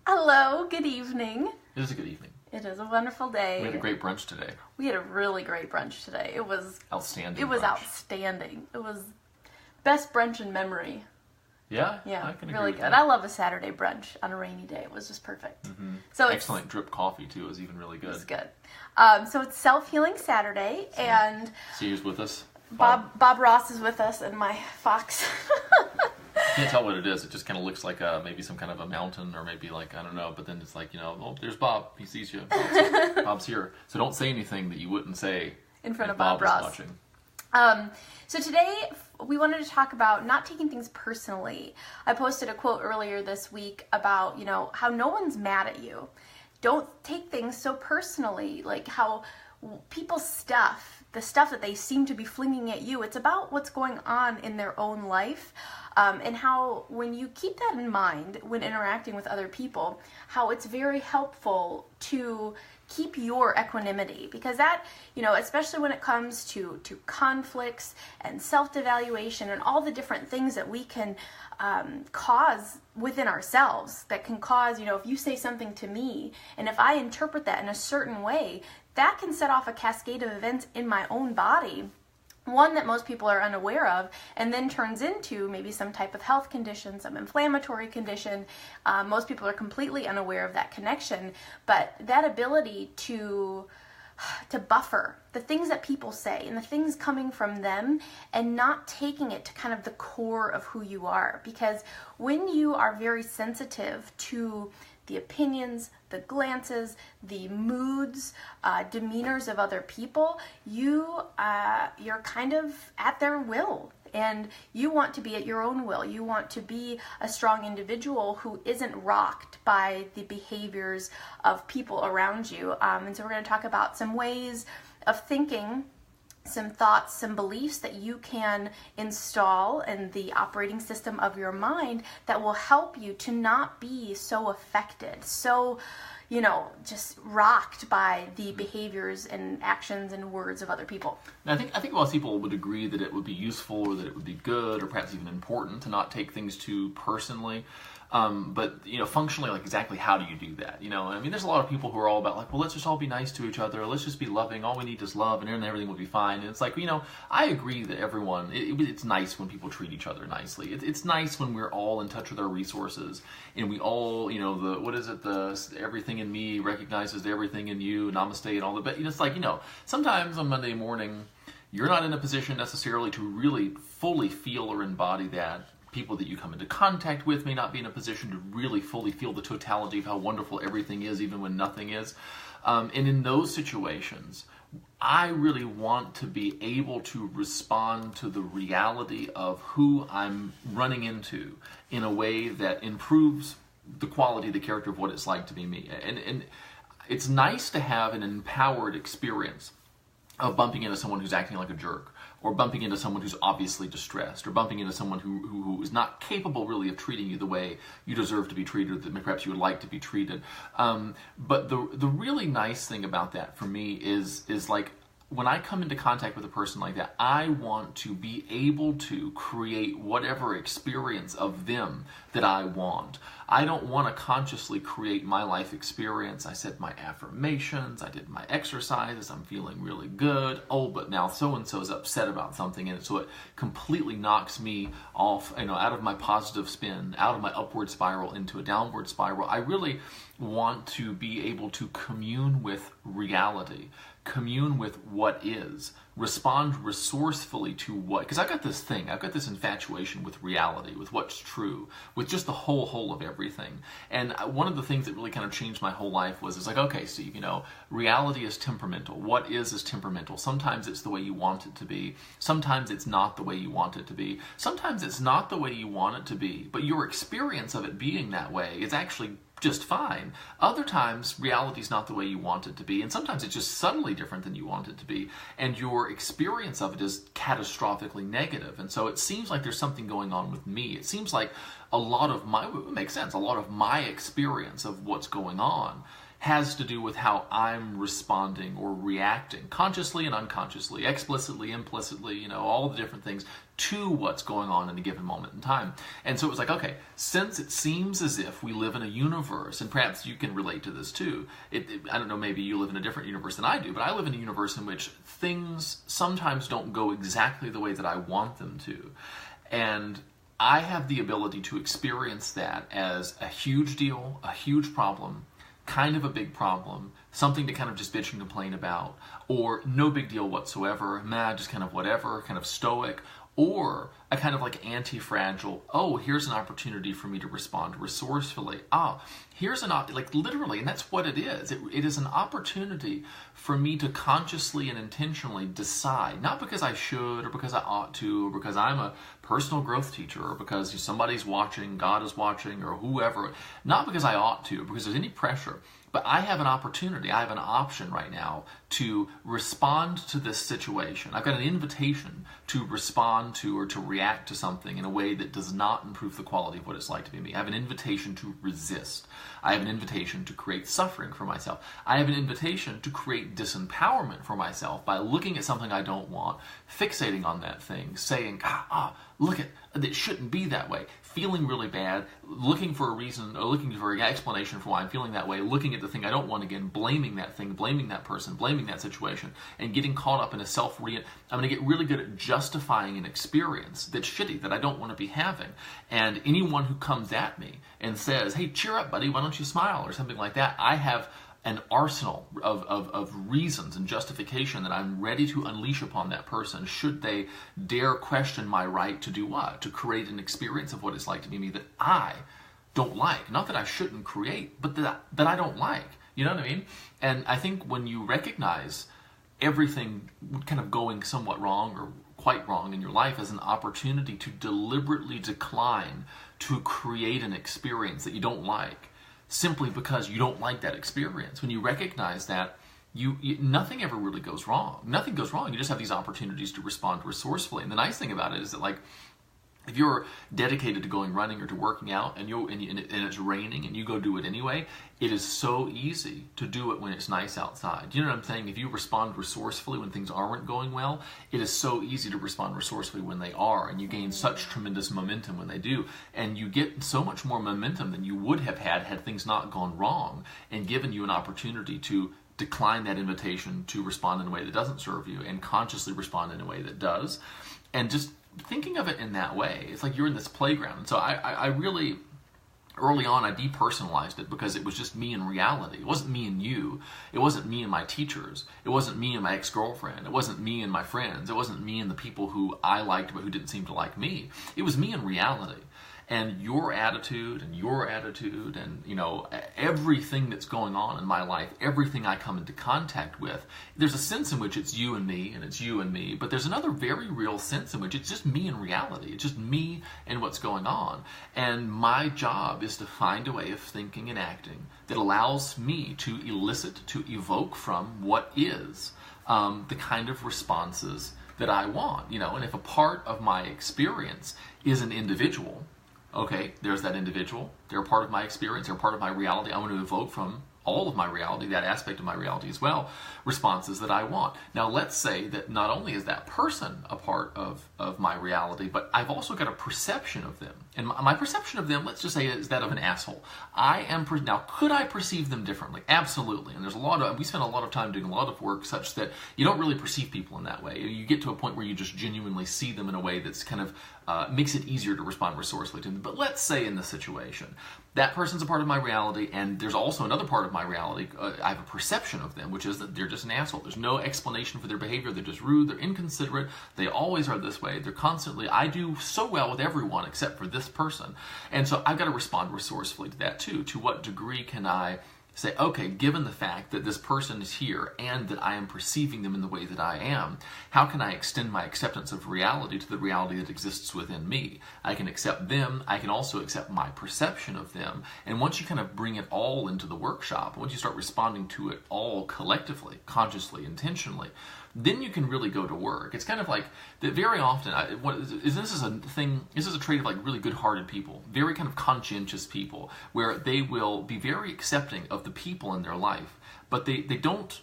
Hello, good evening. It is a good evening. It is a wonderful day. We had a great brunch today. We had a really great brunch today. It was Outstanding. It was brunch. outstanding. It was best brunch in memory. Yeah, Yeah, I can agree really with good. that. I love a Saturday brunch on a rainy day. It was just perfect. So it's Excellent drip coffee too is even really good. It's good. So it's Self-Healing Saturday, and See who's with us? Bob Ross is with us, and my fox. Can't tell what it is. It just kind of looks like maybe some kind of a mountain, or maybe like I don't know. But then it's like oh, there's Bob. He sees you. Bob's here. So don't say anything that you wouldn't say In front if of Bob was Ross. watching. So today we wanted to talk about not taking things personally. I posted a quote earlier this week about, how no one's mad at you. Don't take things so personally, like how people's stuff, the stuff that they seem to be flinging at you, it's about what's going on in their own life. And how when you keep that in mind when interacting with other people, how it's very helpful to keep your equanimity, because that, especially when it comes to conflicts and self-devaluation and all the different things that we can cause within ourselves that can cause, if you say something to me and if I interpret that in a certain way, that can set off a cascade of events in my own body. One that most people are unaware of, and then turns into maybe some type of health condition, some inflammatory condition. Most people are completely unaware of that connection, but that ability to buffer the things that people say and the things coming from them and not taking it to kind of the core of who you are. Because when you are very sensitive to the opinions, the glances, the moods, demeanors of other people, you're kind of at their will, and you want to be at your own will. You want to be a strong individual who isn't rocked by the behaviors of people around you. And so we're going to talk about some ways of thinking, some thoughts, some beliefs that you can install in the operating system of your mind that will help you to not be so affected, so, just rocked by the behaviors and actions and words of other people. And I think most people would agree that it would be useful, or that it would be good, or perhaps even important to not take things too personally. But functionally, like exactly how do you do that? There's a lot of people who are all about like, well, let's just all be nice to each other. Let's just be loving. All we need is love, and then everything will be fine. And it's like, I agree that everyone, it's nice when people treat each other nicely. It's nice when we're all in touch with our resources, and we all, the everything in me recognizes everything in you, namaste, and all that. But it's like, sometimes on Monday morning, you're not in a position necessarily to really fully feel or embody that. People that you come into contact with may not be in a position to really fully feel the totality of how wonderful everything is, even when nothing is. And in those situations, I really want to be able to respond to the reality of who I'm running into in a way that improves the quality, the character of what it's like to be me. And it's nice to have an empowered experience of bumping into someone who's acting like a jerk, or bumping into someone who's obviously distressed, or bumping into someone who is not capable really of treating you the way you deserve to be treated, or that perhaps you would like to be treated. But the really nice thing about that for me is like, when I come into contact with a person like that, I want to be able to create whatever experience of them that I want. I don't want to consciously create my life experience. I said my affirmations, I did my exercises, I'm feeling really good. Oh, but now so-and-so is upset about something, and so it completely knocks me off, out of my positive spin, out of my upward spiral into a downward spiral. I really want to be able to commune with reality, commune with what is, respond resourcefully to what, because I've got this infatuation with reality, with what's true, with just the whole of everything. And one of the things that really kind of changed my whole life was, it's like, okay, Steve, reality is temperamental. What is temperamental. Sometimes it's the way you want it to be. Sometimes it's not the way you want it to be. Sometimes it's not the way you want it to be, but your experience of it being that way is actually just fine. Other times, reality's not the way you want it to be, and sometimes it's just subtly different than you want it to be, and your experience of it is catastrophically negative. And so it seems like there's something going on with me. It seems like a lot of my experience of what's going on has to do with how I'm responding or reacting, consciously and unconsciously, explicitly, implicitly, all the different things, to what's going on in a given moment in time. And so it was like, okay, since it seems as if we live in a universe, and perhaps you can relate to this too, I don't know, maybe you live in a different universe than I do, but I live in a universe in which things sometimes don't go exactly the way that I want them to. And I have the ability to experience that as a huge deal, a huge problem, kind of a big problem, something to kind of just bitch and complain about, or no big deal whatsoever, just kind of whatever, kind of stoic, or a kind of like anti-fragile, here's an opportunity for me to respond resourcefully. Here's like literally, and that's what it is. It is an opportunity for me to consciously and intentionally decide, not because I should or because I ought to, or because I'm a personal growth teacher, or because somebody's watching, God is watching, or whoever, not because I ought to, because there's any pressure. But I have an opportunity, I have an option right now to respond to this situation. I've got an invitation to respond to or to react to something in a way that does not improve the quality of what it's like to be me. I have an invitation to resist. I have an invitation to create suffering for myself. I have an invitation to create disempowerment for myself by looking at something I don't want, fixating on that thing, saying, look at, it shouldn't be that way, feeling really bad, looking for a reason, or looking for an explanation for why I'm feeling that way, looking at the thing I don't want again, blaming that thing, blaming that person, blaming that situation, and getting caught up in a I'm going to get really good at justifying an experience that's shitty, that I don't want to be having. And anyone who comes at me and says, hey, cheer up, buddy, why don't you smile, or something like that, I have an arsenal of reasons and justification that I'm ready to unleash upon that person should they dare question my right to do what? To create an experience of what it's like to be me that I don't like. Not that I shouldn't create, but that I don't like. You know what I mean? And I think when you recognize everything kind of going somewhat wrong or quite wrong in your life as an opportunity to deliberately decline to create an experience that you don't like, simply because you don't like that experience. When you recognize that, nothing ever really goes wrong. Nothing goes wrong. You just have these opportunities to respond resourcefully. And the nice thing about it is that, like, if you're dedicated to going running or to working out and it's raining and you go do it anyway, it is so easy to do it when it's nice outside. You know what I'm saying? If you respond resourcefully when things aren't going well, it is so easy to respond resourcefully when they are, and you gain such tremendous momentum when they do. And you get so much more momentum than you would have had things not gone wrong and given you an opportunity to decline that invitation to respond in a way that doesn't serve you and consciously respond in a way that does. And just thinking of it in that way, it's like you're in this playground. And so I really, early on, I depersonalized it because it was just me in reality. It wasn't me and you. It wasn't me and my teachers. It wasn't me and my ex-girlfriend. It wasn't me and my friends. It wasn't me and the people who I liked but who didn't seem to like me. It was me in reality. And your attitude and, everything that's going on in my life, everything I come into contact with, there's a sense in which it's you and me, and it's you and me, but there's another very real sense in which it's just me in reality. It's just me and what's going on. And my job is to find a way of thinking and acting that allows me to elicit, to evoke from what is the kind of responses that I want. And if a part of my experience is an individual, okay, there's that individual. They're a part of my experience. They're a part of my reality. I want to evoke from all of my reality, that aspect of my reality as well, responses that I want. Now, let's say that not only is that person a part of my reality, but I've also got a perception of them. And my perception of them, let's just say, is that of an asshole. Now, could I perceive them differently? Absolutely. And we spend a lot of time doing a lot of work such that you don't really perceive people in that way. You get to a point where you just genuinely see them in a way that's kind of makes it easier to respond resourcefully to them. But let's say in this situation, that person's a part of my reality, and there's also another part of my reality. I have a perception of them, which is that they're just an asshole. There's no explanation for their behavior. They're just rude. They're inconsiderate. They always are this way. They're constantly, I do so well with everyone except for this person. And so I've got to respond resourcefully to that too. To what degree can I say, okay, given the fact that this person is here and that I am perceiving them in the way that I am, how can I extend my acceptance of reality to the reality that exists within me? I can accept them. I can also accept my perception of them. And once you kind of bring it all into the workshop, once you start responding to it all collectively, consciously, intentionally, then you can really go to work. It's kind of like that very often, this is a trait of like really good-hearted people, very kind of conscientious people, where they will be very accepting of the people in their life, but they don't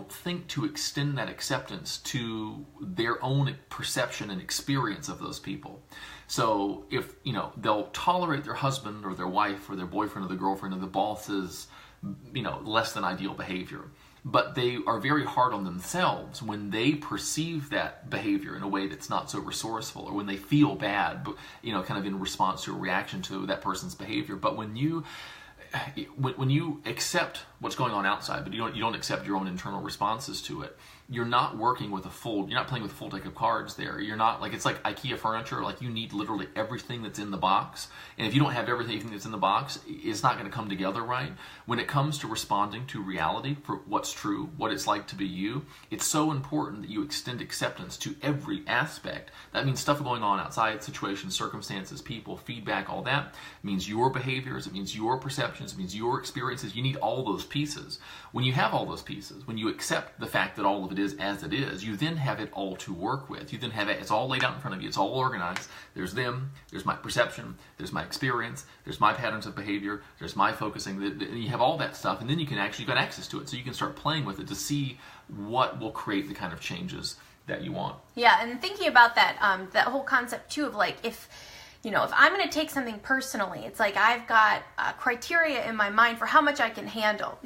think to extend that acceptance to their own perception and experience of those people. So if, they'll tolerate their husband or their wife or their boyfriend or the girlfriend or the boss's, less than ideal behavior, but they are very hard on themselves when they perceive that behavior in a way that's not so resourceful, or when they feel bad, kind of in response to a reaction to that person's behavior. But when you accept what's going on outside, but you don't accept your own internal responses to it, you're not playing with a full deck of cards there. You're not it's like IKEA furniture, like you need literally everything that's in the box. And if you don't have everything that's in the box, it's not going to come together right. When it comes to responding to reality for what's true, what it's like to be you, it's so important that you extend acceptance to every aspect. That means stuff going on outside, situations, circumstances, people, feedback, all that. It means your behaviors, it means your perceptions, it means your experiences. You need all those pieces. When you have all those pieces, when you accept the fact that all of it is as it is, you then have it all to work with. You then have it, it's all laid out in front of you, it's all organized. There's them, there's my perception, there's my experience, there's my patterns of behavior, there's my focusing, you have all that stuff, and then you've got access to it, so you can start playing with it to see what will create the kind of changes that you want. Yeah, and thinking about that, that whole concept too of if I'm going to take something personally, it's like I've got criteria in my mind for how much I can handle.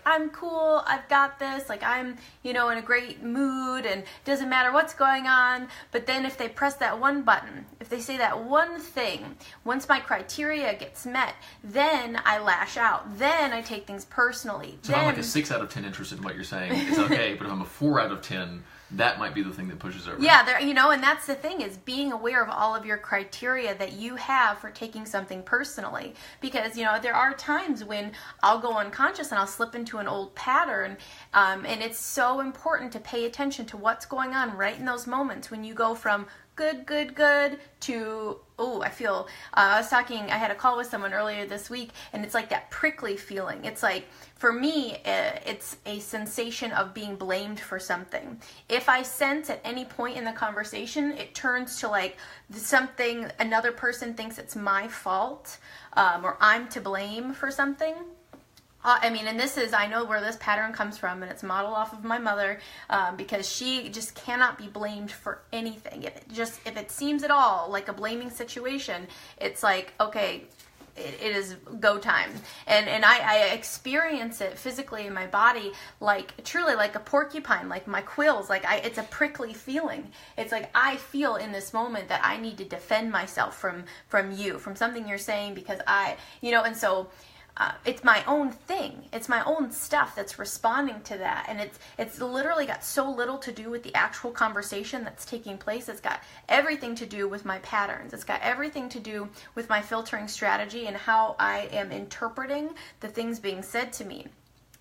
I'm cool, I've got this, I'm, in a great mood, and it doesn't matter what's going on. But then if they press that one button, if they say that one thing, once my criteria gets met, then I lash out. Then I take things personally. So if I'm like a 6 out of 10 interested in what you're saying, it's okay. But if I'm a 4 out of 10, that might be the thing that pushes over. Yeah, and that's the thing, is being aware of all of your criteria that you have for taking something personally. Because, there are times when I'll go unconscious and I'll slip into an old pattern, and it's so important to pay attention to what's going on right in those moments when you go from good to, I had a call with someone earlier this week, and it's like that prickly feeling. It's like, for me, it's a sensation of being blamed for something. If I sense at any point in the conversation, it turns to something, another person thinks it's my fault, or I'm to blame for something. And I know where this pattern comes from, and it's modeled off of my mother, because she just cannot be blamed for anything. If it seems at all like a blaming situation, it's like, okay, it is go time. And I experience it physically in my body, truly like a porcupine, like my quills, it's a prickly feeling. It's like I feel in this moment that I need to defend myself from something you're saying, because and so it's my own thing. It's my own stuff that's responding to that. And it's literally got so little to do with the actual conversation that's taking place. It's got everything to do with my patterns. It's got everything to do with my filtering strategy and how I am interpreting the things being said to me.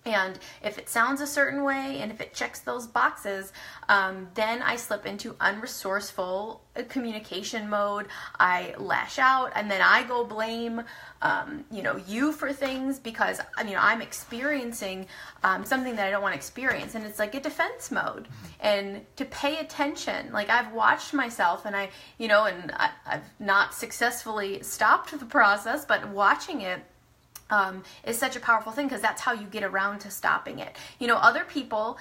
And if it sounds a certain way, and if it checks those boxes, then I slip into unresourceful communication mode. I lash out, and then I go blame, you for things, because I'm experiencing something that I don't want to experience, and it's like a defense mode. And to pay attention, I've watched myself, and I've not successfully stopped the process, but watching it is such a powerful thing, because that's how you get around to stopping it. Other people,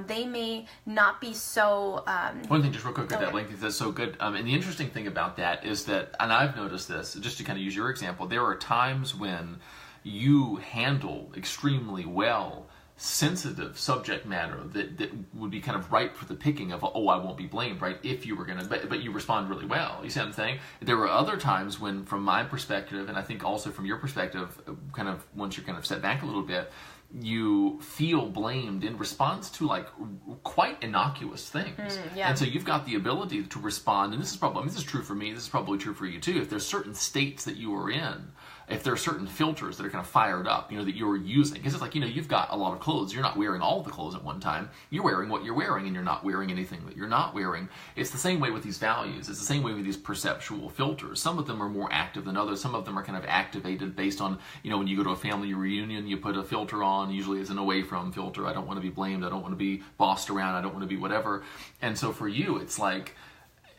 they may not be so... One thing, just real quick with that link, that's so good. And the interesting thing about that is that, and I've noticed this, just to kind of use your example, there are times when you handle extremely well sensitive subject matter that would be kind of ripe for the picking of, I won't be blamed, right, if you were going to, but you respond really well. You see what I'm saying? There were other times when, from my perspective, and I think also from your perspective, kind of once you're kind of set back a little bit, you feel blamed in response to quite innocuous things. Yeah. And so you've got the ability to respond, and this is true for me, this is probably true for you too. If there's certain states that you are in, if there are certain filters that are kind of fired up, that you're using, because it's like, you've got a lot of clothes. You're not wearing all of the clothes at one time. You're wearing what you're wearing, and you're not wearing anything that you're not wearing. It's the same way with these values. It's the same way with these perceptual filters. Some of them are more active than others. Some of them are kind of activated based on, when you go to a family reunion, you put a filter on. Usually it's an away from filter. I don't want to be blamed. I don't want to be bossed around. I don't want to be whatever. And so for you, it's like,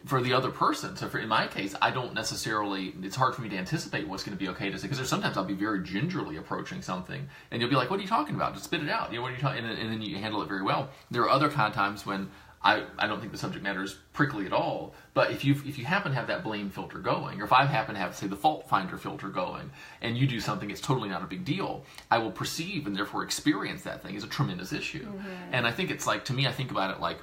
for the other person. So in my case, I don't necessarily, it's hard for me to anticipate what's going to be okay to say, because there's sometimes I'll be very gingerly approaching something, and you'll be like, what are you talking about? Just spit it out. What are you talking? And then you handle it very well. There are other kind of times when I don't think the subject matter is prickly at all, but if you happen to have that blame filter going, or if I happen to have, say, the fault finder filter going, and you do something it's totally not a big deal, I will perceive and therefore experience that thing as a tremendous issue. And I think it's like, to me, I think about it like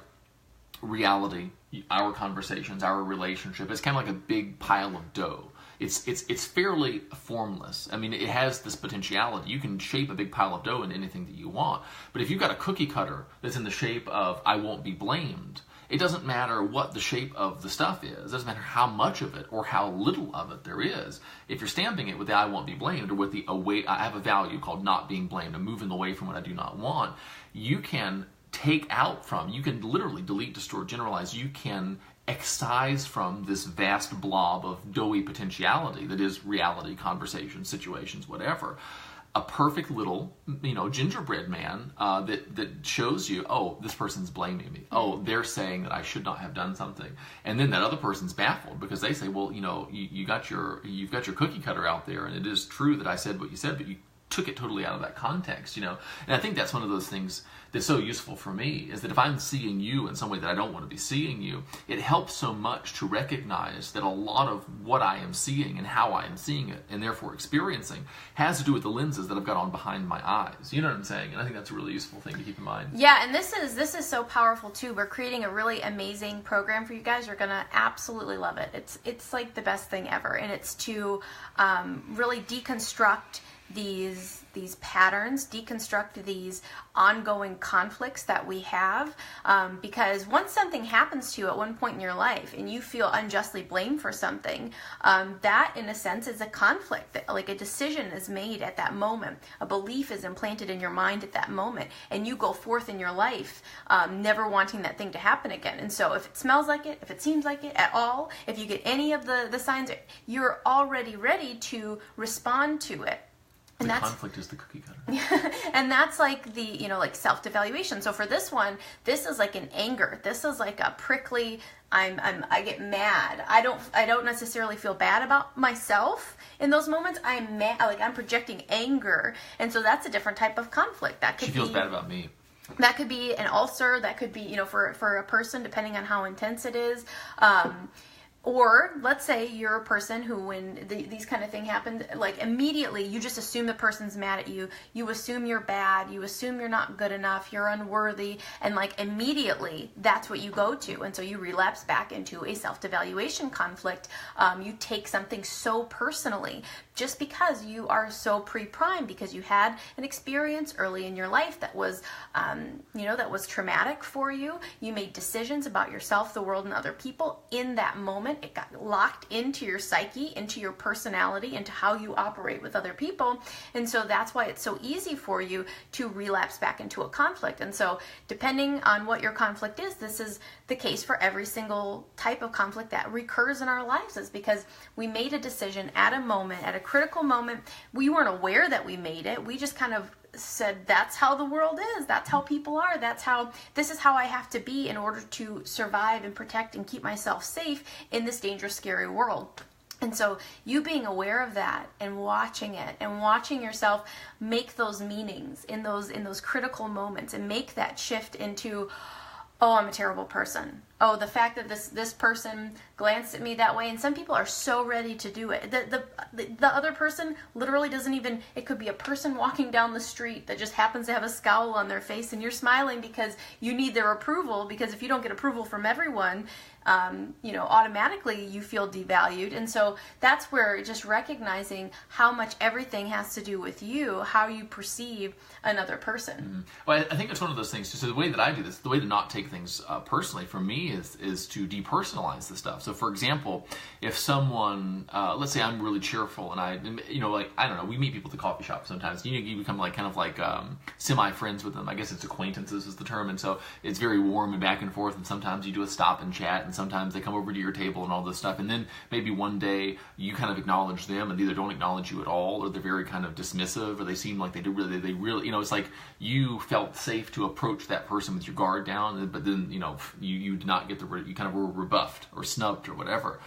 reality, our conversations, our relationship. It's kind of like a big pile of dough. It's fairly formless. I mean, it has this potentiality. You can shape a big pile of dough into anything that you want. But if you've got a cookie cutter that's in the shape of "I won't be blamed," it doesn't matter what the shape of the stuff is. It doesn't matter how much of it or how little of it there is. If you're stamping it with the "I won't be blamed" or with the "away," I have a value called not being blamed. I'm moving away from what I do not want. You can take out from, you can literally delete, distort, generalize, you can excise from this vast blob of doughy potentiality that is reality, conversations, situations, whatever, a perfect little, gingerbread man that shows you, oh, this person's blaming me. Oh, they're saying that I should not have done something. And then that other person's baffled because they say, well, you've got your cookie cutter out there, and it is true that I said what you said, but you took it totally out of that context, And I think that's one of those things that's so useful for me, is that if I'm seeing you in some way that I don't want to be seeing you, it helps so much to recognize that a lot of what I am seeing and how I am seeing it, and therefore experiencing, has to do with the lenses that I've got on behind my eyes. You know what I'm saying? And I think that's a really useful thing to keep in mind. Yeah, and this is so powerful too. We're creating a really amazing program for you guys. You're gonna absolutely love it. It's like the best thing ever, and it's to really deconstruct these patterns, deconstruct these ongoing conflicts that we have, because once something happens to you at one point in your life and you feel unjustly blamed for something, that in a sense is a conflict, like a decision is made at that moment, a belief is implanted in your mind at that moment, and you go forth in your life never wanting that thing to happen again. And so if it smells like it, if it seems like it at all, if you get any of the signs, you're already ready to respond to it. And the conflict is the cookie cutter. And that's like the, like self-devaluation. So for this one, this is like an anger. This is like a prickly, I get mad. I don't necessarily feel bad about myself in those moments. I'm mad, like I'm projecting anger. And so that's a different type of conflict. That could She feels bad about me. That could be an ulcer. That could be, for a person, depending on how intense it is. Or let's say you're a person who, when these kind of thing happen, like immediately you just assume the person's mad at you. You assume you're bad. You assume you're not good enough. You're unworthy. And like immediately that's what you go to. And so you relapse back into a self-devaluation conflict. You take something so personally just because you are so pre-primed, because you had an experience early in your life that was, that was traumatic for you. You made decisions about yourself, the world, and other people in that moment. It got locked into your psyche, into your personality, into how you operate with other people. And so that's why it's so easy for you to relapse back into a conflict. And so depending on what your conflict is, this is the case for every single type of conflict that recurs in our lives, is because we made a decision at a moment, at a critical moment. We weren't aware that we made it. We just kind of said, that's how the world is, that's how people are, this is how I have to be in order to survive and protect and keep myself safe in this dangerous, scary world. And so you being aware of that and watching it and watching yourself make those meanings in those critical moments and make that shift into, oh, I'm a terrible person. Oh, the fact that this person glanced at me that way, and some people are so ready to do it. The other person literally doesn't even, it could be a person walking down the street that just happens to have a scowl on their face, and you're smiling because you need their approval, because if you don't get approval from everyone, automatically you feel devalued. And so that's where just recognizing how much everything has to do with you, how you perceive another person. Well, I think it's one of those things. So the way that I do this, the way to not take things personally for me me is to depersonalize the stuff. So, for example, if someone, let's say I'm really cheerful and I don't know, we meet people at the coffee shop sometimes. You become like kind of like semi-friends with them. I guess it's acquaintances is the term. And so it's very warm and back and forth. And sometimes you do a stop and chat, and sometimes they come over to your table and all this stuff. And then maybe one day you kind of acknowledge them and either don't acknowledge you at all, or they're very kind of dismissive, or they seem like they really, it's like you felt safe to approach that person with your guard down, but then, you did not get you kind of were rebuffed or snubbed or whatever.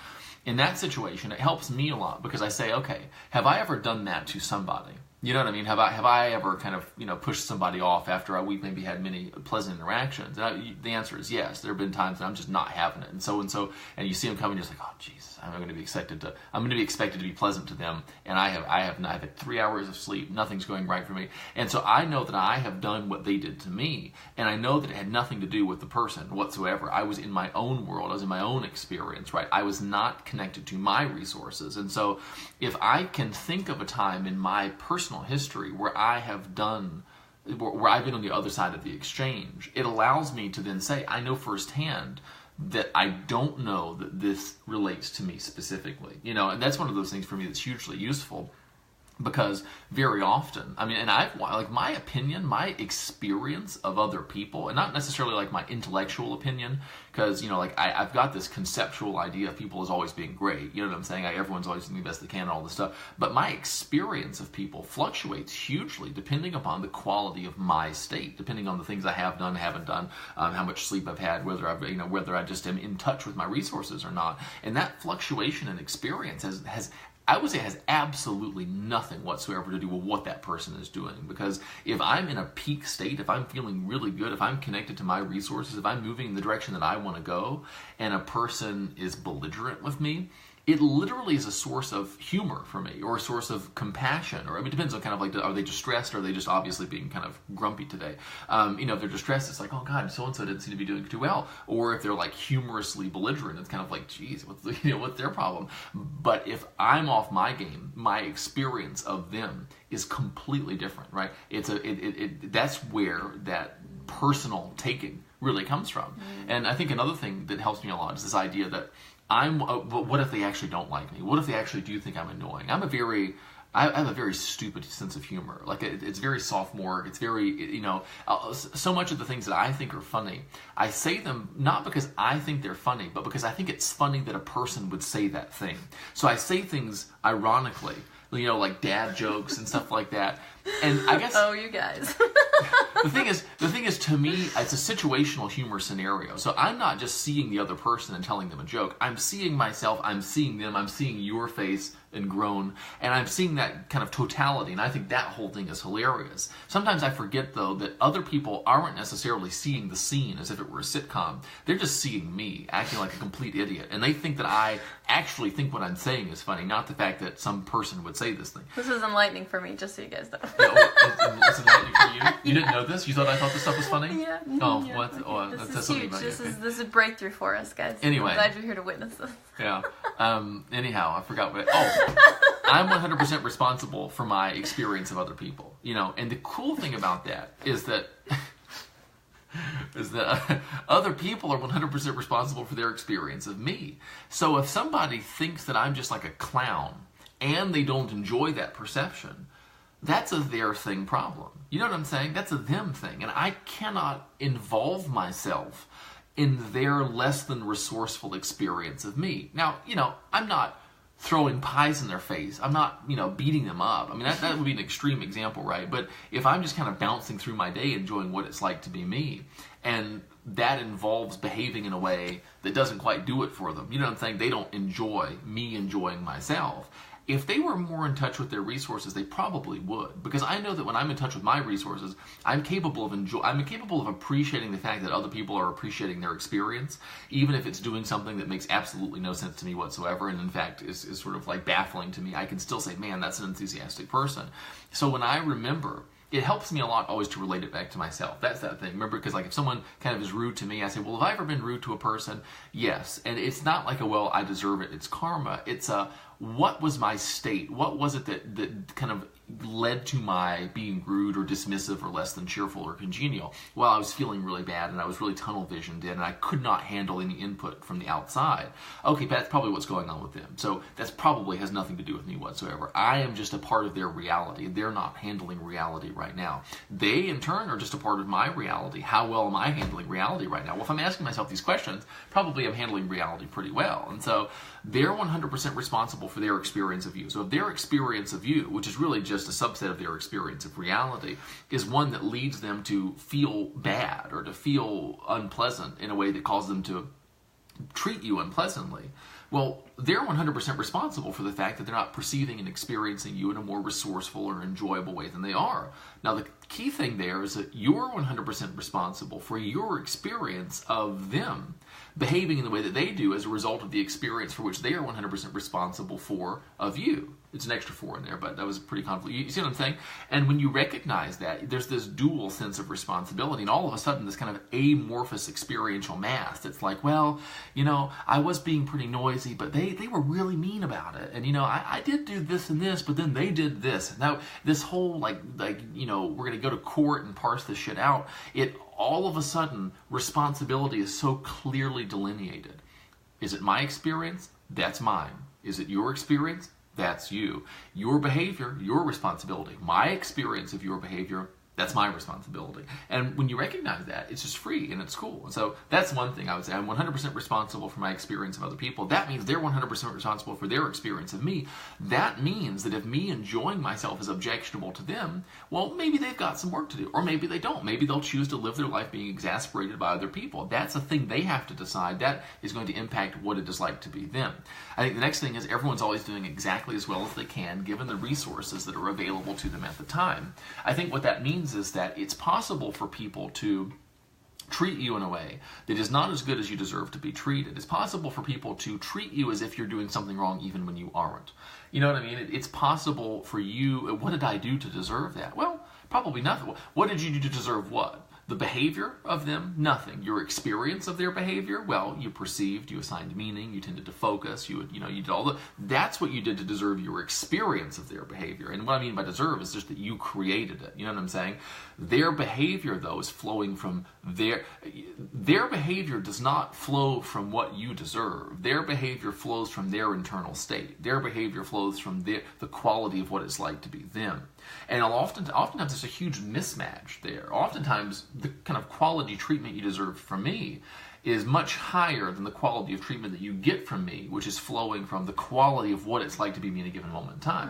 In that situation, it helps me a lot because I say, okay, have I ever done that to somebody? You know what I mean? Have I ever kind of, pushed somebody off after we've maybe had many pleasant interactions? And the answer is yes. There have been times that I'm just not having it, and you see them coming, you're just like, oh Jesus, I'm going to be expected to be pleasant to them, and I've had 3 hours of sleep, nothing's going right for me, and so I know that I have done what they did to me, and I know that it had nothing to do with the person whatsoever. I was in my own world, I was in my own experience, right? I was not connected to my resources, and so if I can think of a time in my personal history where I've been on the other side of the exchange, it allows me to then say, I know firsthand that I don't know that this relates to me specifically, and that's one of those things for me that's hugely useful. Because very often, my opinion, my experience of other people, and not necessarily like my intellectual opinion, because, I've got this conceptual idea of people as always being great, you know what I'm saying? Everyone's always doing the best they can and all this stuff, but my experience of people fluctuates hugely depending upon the quality of my state, depending on the things I have done, haven't done, how much sleep I've had, whether I just am in touch with my resources or not, and that fluctuation in experience has I would say it has absolutely nothing whatsoever to do with what that person is doing. Because if I'm in a peak state, if I'm feeling really good, if I'm connected to my resources, if I'm moving in the direction that I want to go, and a person is belligerent with me, it literally is a source of humor for me, or a source of compassion, or it depends on kind of like, are they distressed, or are they just obviously being kind of grumpy today? If they're distressed, it's like, oh God, so-and-so didn't seem to be doing too well. Or if they're like humorously belligerent, it's kind of like, geez, what's their problem? But if I'm off my game, my experience of them is completely different, right? That's where that personal taking really comes from. Mm-hmm. And I think another thing that helps me a lot is this idea that what if they actually don't like me? What if they actually do think I'm annoying? I have a very stupid sense of humor. Like, it's very sophomoric. It's very, so much of the things that I think are funny, I say them not because I think they're funny, but because I think it's funny that a person would say that thing. So I say things ironically, like dad jokes and stuff like that. And I guess... Oh, you guys. The thing is, to me, it's a situational humor scenario. So I'm not just seeing the other person and telling them a joke. I'm seeing myself, I'm seeing them, I'm seeing your face and groan, and I'm seeing that kind of totality, and I think that whole thing is hilarious. Sometimes I forget, though, that other people aren't necessarily seeing the scene as if it were a sitcom. They're just seeing me acting like a complete idiot, and they think that I actually think what I'm saying is funny, not the fact that some person would say this thing. This is enlightening for me, just so you guys know. It's enlightening for you? You didn't know this? You thought I thought this stuff was funny? Yeah. Oh, yeah, what? Okay. Oh, this is huge. This is a breakthrough for us, guys. Anyway. I'm glad you're here to witness this. Yeah. Anyhow, I forgot what... I'm 100% responsible for my experience of other people, and the cool thing about that is that other people are 100% responsible for their experience of me. So if somebody thinks that I'm just like a clown and they don't enjoy that perception, that's a their thing problem. You know what I'm saying? That's a them thing, and I cannot involve myself in their less than resourceful experience of me. Now, I'm not throwing pies in their face. I'm not, beating them up. I mean, that would be an extreme example, right? But if I'm just kind of bouncing through my day, enjoying what it's like to be me, and that involves behaving in a way that doesn't quite do it for them, you know what I'm saying? They don't enjoy me enjoying myself. If they were more in touch with their resources, they probably would. Because I know that when I'm in touch with my resources, I'm capable of appreciating the fact that other people are appreciating their experience, even if it's doing something that makes absolutely no sense to me whatsoever, and in fact is sort of like baffling to me. I can still say, man, that's an enthusiastic person. So when I remember, it helps me a lot always to relate it back to myself. That's that thing. Remember, because like if someone kind of is rude to me, I say, well, have I ever been rude to a person? Yes. And it's not like I deserve it. It's karma. It's what was my state? What was it that kind of led to my being rude or dismissive or less than cheerful or congenial? Well, I was feeling really bad and I was really tunnel visioned in and I could not handle any input from the outside. Okay, that's probably what's going on with them. So that's probably has nothing to do with me whatsoever. I am just a part of their reality. They're not handling reality right now. They, in turn, are just a part of my reality. How well am I handling reality right now? Well, if I'm asking myself these questions, probably I'm handling reality pretty well. And so they're 100% responsible for their experience of you. So if their experience of you, which is really just a subset of their experience of reality, is one that leads them to feel bad or to feel unpleasant in a way that causes them to treat you unpleasantly, well, they're 100% responsible for the fact that they're not perceiving and experiencing you in a more resourceful or enjoyable way than they are. Now, the key thing there is that you're 100% responsible for your experience of them behaving in the way that they do as a result of the experience for which they are 100% responsible for of you. It's an extra 4 in there, but that was pretty convoluted. You see what I'm saying? And when you recognize that, there's this dual sense of responsibility, and all of a sudden this kind of amorphous experiential mass that's like, well, you know, I was being pretty noisy, but they were really mean about it. And, you know, I did do this and this, but then they did this. Now, this whole, like you know, we're going to go to court and parse this shit out. It all of a sudden, responsibility is so clearly delineated. Is it my experience? That's mine. Is it your experience? That's you. Your behavior, your responsibility. My experience of your behavior, that's my responsibility. And when you recognize that, it's just free and it's cool. And so that's one thing I would say. I'm 100% responsible for my experience of other people. That means they're 100% responsible for their experience of me. That means that if me enjoying myself is objectionable to them, well, maybe they've got some work to do. Or maybe they don't. Maybe they'll choose to live their life being exasperated by other people. That's a thing they have to decide. That is going to impact what it is like to be them. I think the next thing is everyone's always doing exactly as well as they can given the resources that are available to them at the time. I think what that means is that it's possible for people to treat you in a way that is not as good as you deserve to be treated. It's possible for people to treat you as if you're doing something wrong even when you aren't. You know what I mean? It's possible for you, what did I do to deserve that? Well, probably nothing. What did you do to deserve what? The behavior of them? Nothing. Your experience of their behavior? Well, you perceived, you assigned meaning, you tended to focus, you did all the... That's what you did to deserve your experience of their behavior. And what I mean by deserve is just that you created it. You know what I'm saying? Their behavior, though, is flowing from their behavior does not flow from what you deserve. Their behavior flows from their internal state. Their behavior flows from the quality of what it's like to be them. And oftentimes there's a huge mismatch there. Oftentimes the kind of quality treatment you deserve from me is much higher than the quality of treatment that you get from me, which is flowing from the quality of what it's like to be me in a given moment in time.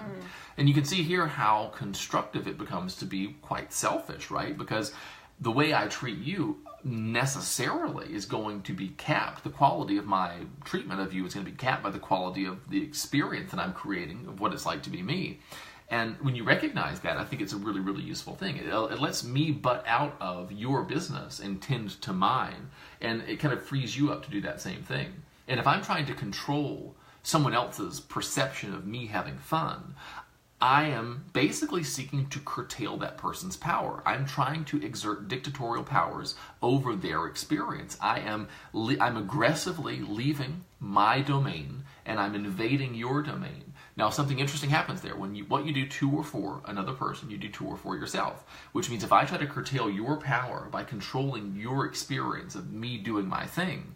And you can see here how constructive it becomes to be quite selfish, right? Because the way I treat you necessarily is going to be capped. The quality of my treatment of you is going to be capped by the quality of the experience that I'm creating of what it's like to be me. And when you recognize that, I think it's a really, really useful thing. It lets me butt out of your business and tend to mine. And it kind of frees you up to do that same thing. And if I'm trying to control someone else's perception of me having fun, I am basically seeking to curtail that person's power. I'm trying to exert dictatorial powers over their experience. I'm aggressively leaving my domain and I'm invading your domain. Now, something interesting happens there. What you do to or for another person, you do to or for yourself. Which means if I try to curtail your power by controlling your experience of me doing my thing,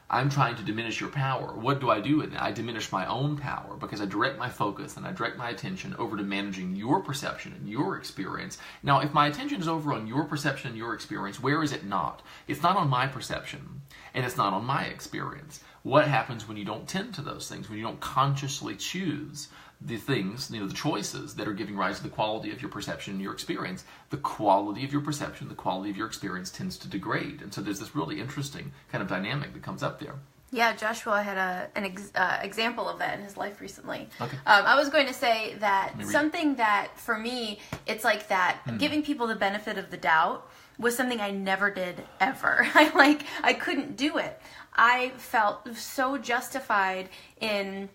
I'm trying to diminish your power. What do? I diminish my own power because I direct my focus and I direct my attention over to managing your perception and your experience. Now, if my attention is over on your perception and your experience, where is it not? It's not on my perception and it's not on my experience. What happens when you don't tend to those things, when you don't consciously choose the things, the choices that are giving rise to the quality of your perception and your experience? The quality of your perception, the quality of your experience tends to degrade. And so there's this really interesting kind of dynamic that comes up there. Yeah, Joshua had an example of that in his life recently. Okay. I was going to say that something that, for me, it's like that, giving people the benefit of the doubt was something I never did, ever. I couldn't do it. I felt so justified in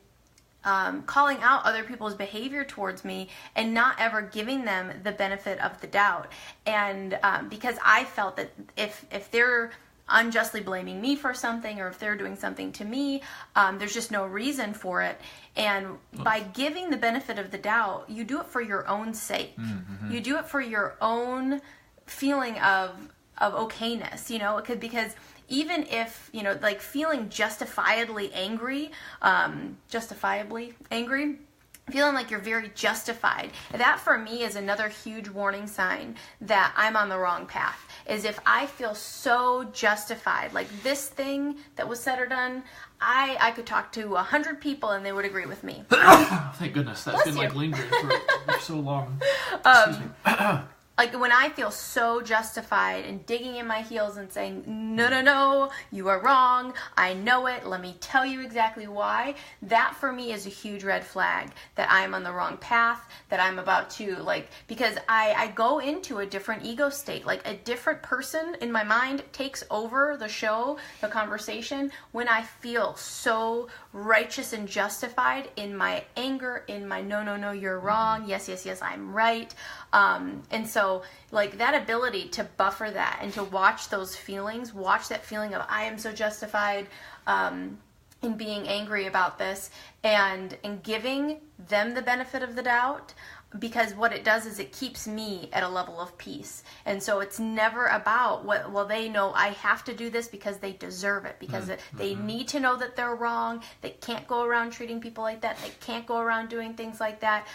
calling out other people's behavior towards me and not ever giving them the benefit of the doubt. And because I felt that if they're unjustly blaming me for something, or if they're doing something to me, there's just no reason for it. And by giving the benefit of the doubt, you do it for your own sake. Mm-hmm. You do it for your own feeling of okayness, because even if, like feeling justifiably angry, feeling like you're very justified, that for me is another huge warning sign that I'm on the wrong path. Is if I feel so justified, like this thing that was said or done, I could talk to 100 people and they would agree with me. Thank goodness. That's been like lingering for so long. Excuse me. Like when I feel so justified and digging in my heels and saying, no, you are wrong, I know it, let me tell you exactly why, that for me is a huge red flag that I'm on the wrong path, that I'm about to, because I go into a different ego state, like a different person in my mind takes over the show, the conversation, when I feel so righteous and justified in my anger, in my no, you're wrong, yes, I'm right. And so like that ability to buffer that and to watch those feelings, watch that feeling of I am so justified in being angry about this, and giving them the benefit of the doubt, because what it does is it keeps me at a level of peace. And so it's never about they know I have to do this because they deserve it, because they need to know that they're wrong. They can't go around treating people like that. They can't go around doing things like that.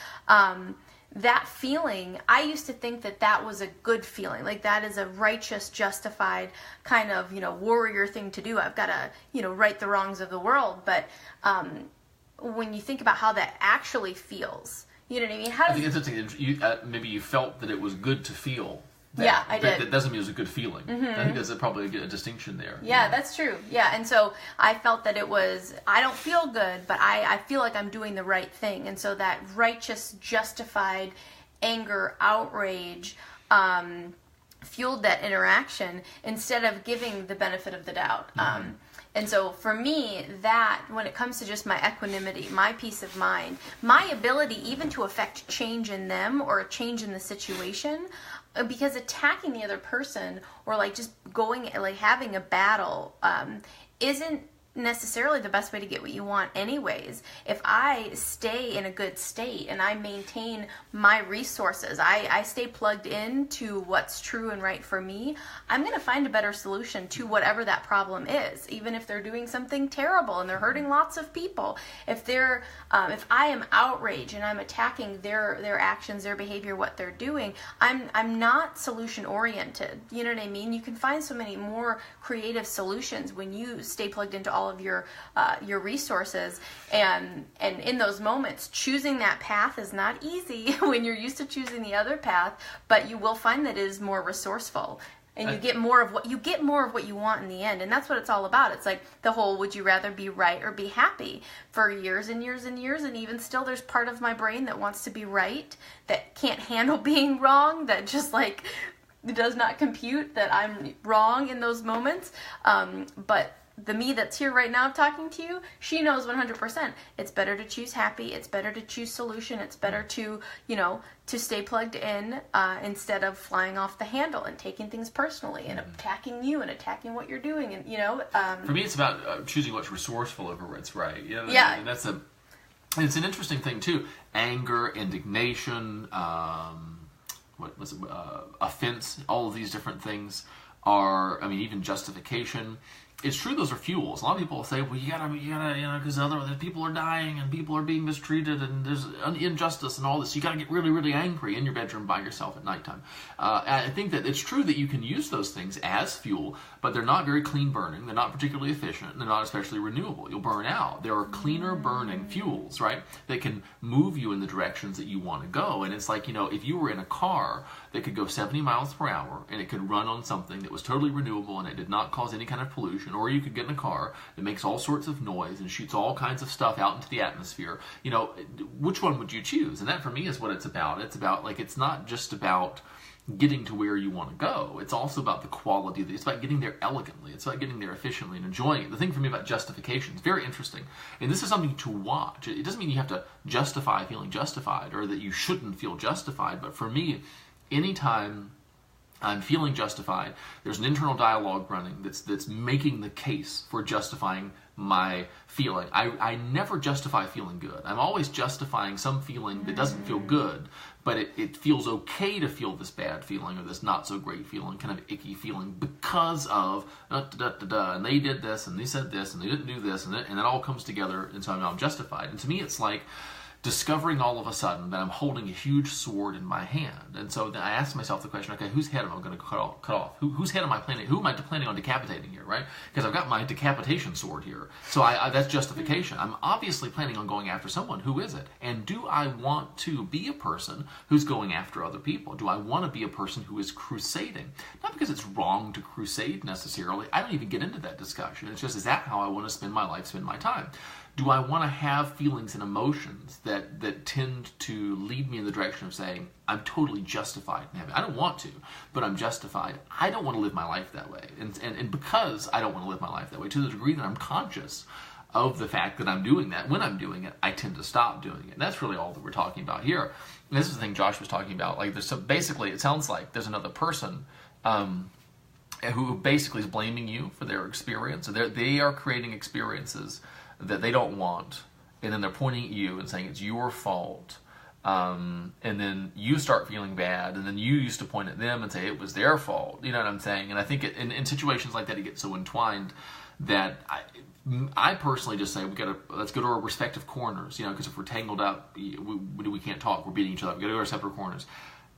That feeling, I used to think that was a good feeling. Like that is a righteous, justified kind of, warrior thing to do. I've got to, right the wrongs of the world. But when you think about how that actually feels, you know what I mean? I think it's interesting. Maybe you felt that it was good to feel. Yeah, I did. That doesn't mean it was a good feeling. Mm-hmm. I think there's probably a distinction there. Yeah, that's true. Yeah, and so I felt that it was, I don't feel good, but I feel like I'm doing the right thing. And so that righteous, justified anger, outrage, fueled that interaction instead of giving the benefit of the doubt. Mm-hmm. And so for me, that, when it comes to just my equanimity, my peace of mind, my ability even to affect change in them or a change in the situation, because attacking the other person or like just going, like having a battle isn't necessarily the best way to get what you want anyways. If I stay in a good state and I maintain my resources, I stay plugged in to what's true and right for me, I'm going to find a better solution to whatever that problem is, even if they're doing something terrible and they're hurting lots of people. If I am outraged and I'm attacking their actions, their behavior, what they're doing, I'm not solution oriented. You know what I mean? You can find so many more creative solutions when you stay plugged into all of your resources, and in those moments choosing that path is not easy when you're used to choosing the other path, but you will find that it is more resourceful, and you get more of what you want in the end. And that's what it's all about. It's like the whole would you rather be right or be happy for years and years and years, and even still there's part of my brain that wants to be right, that can't handle being wrong, that just like does not compute that I'm wrong in those moments. But the me that's here right now talking to you, she knows 100%. It's better to choose happy. It's better to choose solution. It's better to, to stay plugged in instead of flying off the handle and taking things personally and attacking you and attacking what you're doing. And, for me, it's about choosing what's resourceful over what's right. Yeah. And it's an interesting thing too. Anger, indignation, offense, all of these different things are, even justification. It's true, those are fuels. A lot of people say, well, you gotta, because otherwise people are dying and people are being mistreated and there's injustice and all this. You gotta get really, really angry in your bedroom by yourself at nighttime. I think that it's true that you can use those things as fuel, but they're not very clean burning. They're not particularly efficient. And they're not especially renewable. You'll burn out. There are cleaner burning fuels, right, that can move you in the directions that you want to go. And it's like, if you were in a car that could go 70 miles per hour and it could run on something that was totally renewable and it did not cause any kind of pollution, or you could get in a car that makes all sorts of noise and shoots all kinds of stuff out into the atmosphere, which one would you choose? And that for me is what it's about. It's about, it's not just about getting to where you want to go. It's also about the quality of it. It's about getting there elegantly. It's about getting there efficiently and enjoying it. The thing for me about justification is very interesting. And this is something to watch. It doesn't mean you have to justify feeling justified or that you shouldn't feel justified. But for me, anytime I'm feeling justified. There's an internal dialogue running that's making the case for justifying my feeling. I never justify feeling good. I'm always justifying some feeling that doesn't feel good, but it feels okay to feel this bad feeling or this not so great feeling, kind of icky feeling, because of and they did this and they said this and they didn't do this, and it all comes together, and so I'm justified. And to me, it's like discovering all of a sudden that I'm holding a huge sword in my hand. And so then I asked myself the question, okay, whose head am I going to cut off? Whose head am I planning? Who am I planning on decapitating here, right? Because I've got my decapitation sword here. So that's justification. I'm obviously planning on going after someone. Who is it? And do I want to be a person who's going after other people? Do I want to be a person who is crusading? Not because it's wrong to crusade necessarily. I don't even get into that discussion. It's just, is that how I want to spend my life, spend my time? Do I want to have feelings and emotions that tend to lead me in the direction of saying, I'm totally justified in having it? I don't want to, but I'm justified. I don't want to live my life that way. And because I don't want to live my life that way, to the degree that I'm conscious of the fact that I'm doing that, when I'm doing it, I tend to stop doing it. And that's really all that we're talking about here. And this is the thing Josh was talking about. Like, basically, it sounds like there's another person who basically is blaming you for their experience. So they are creating experiences that they don't want, and then they're pointing at you and saying it's your fault, and then you start feeling bad, and then you used to point at them and say it was their fault. You know what I'm saying? And I think in situations like that, it gets so entwined that I personally just say let's go to our respective corners. You know, because if we're tangled up, we can't talk. We're beating each other up. We got to go to our separate corners.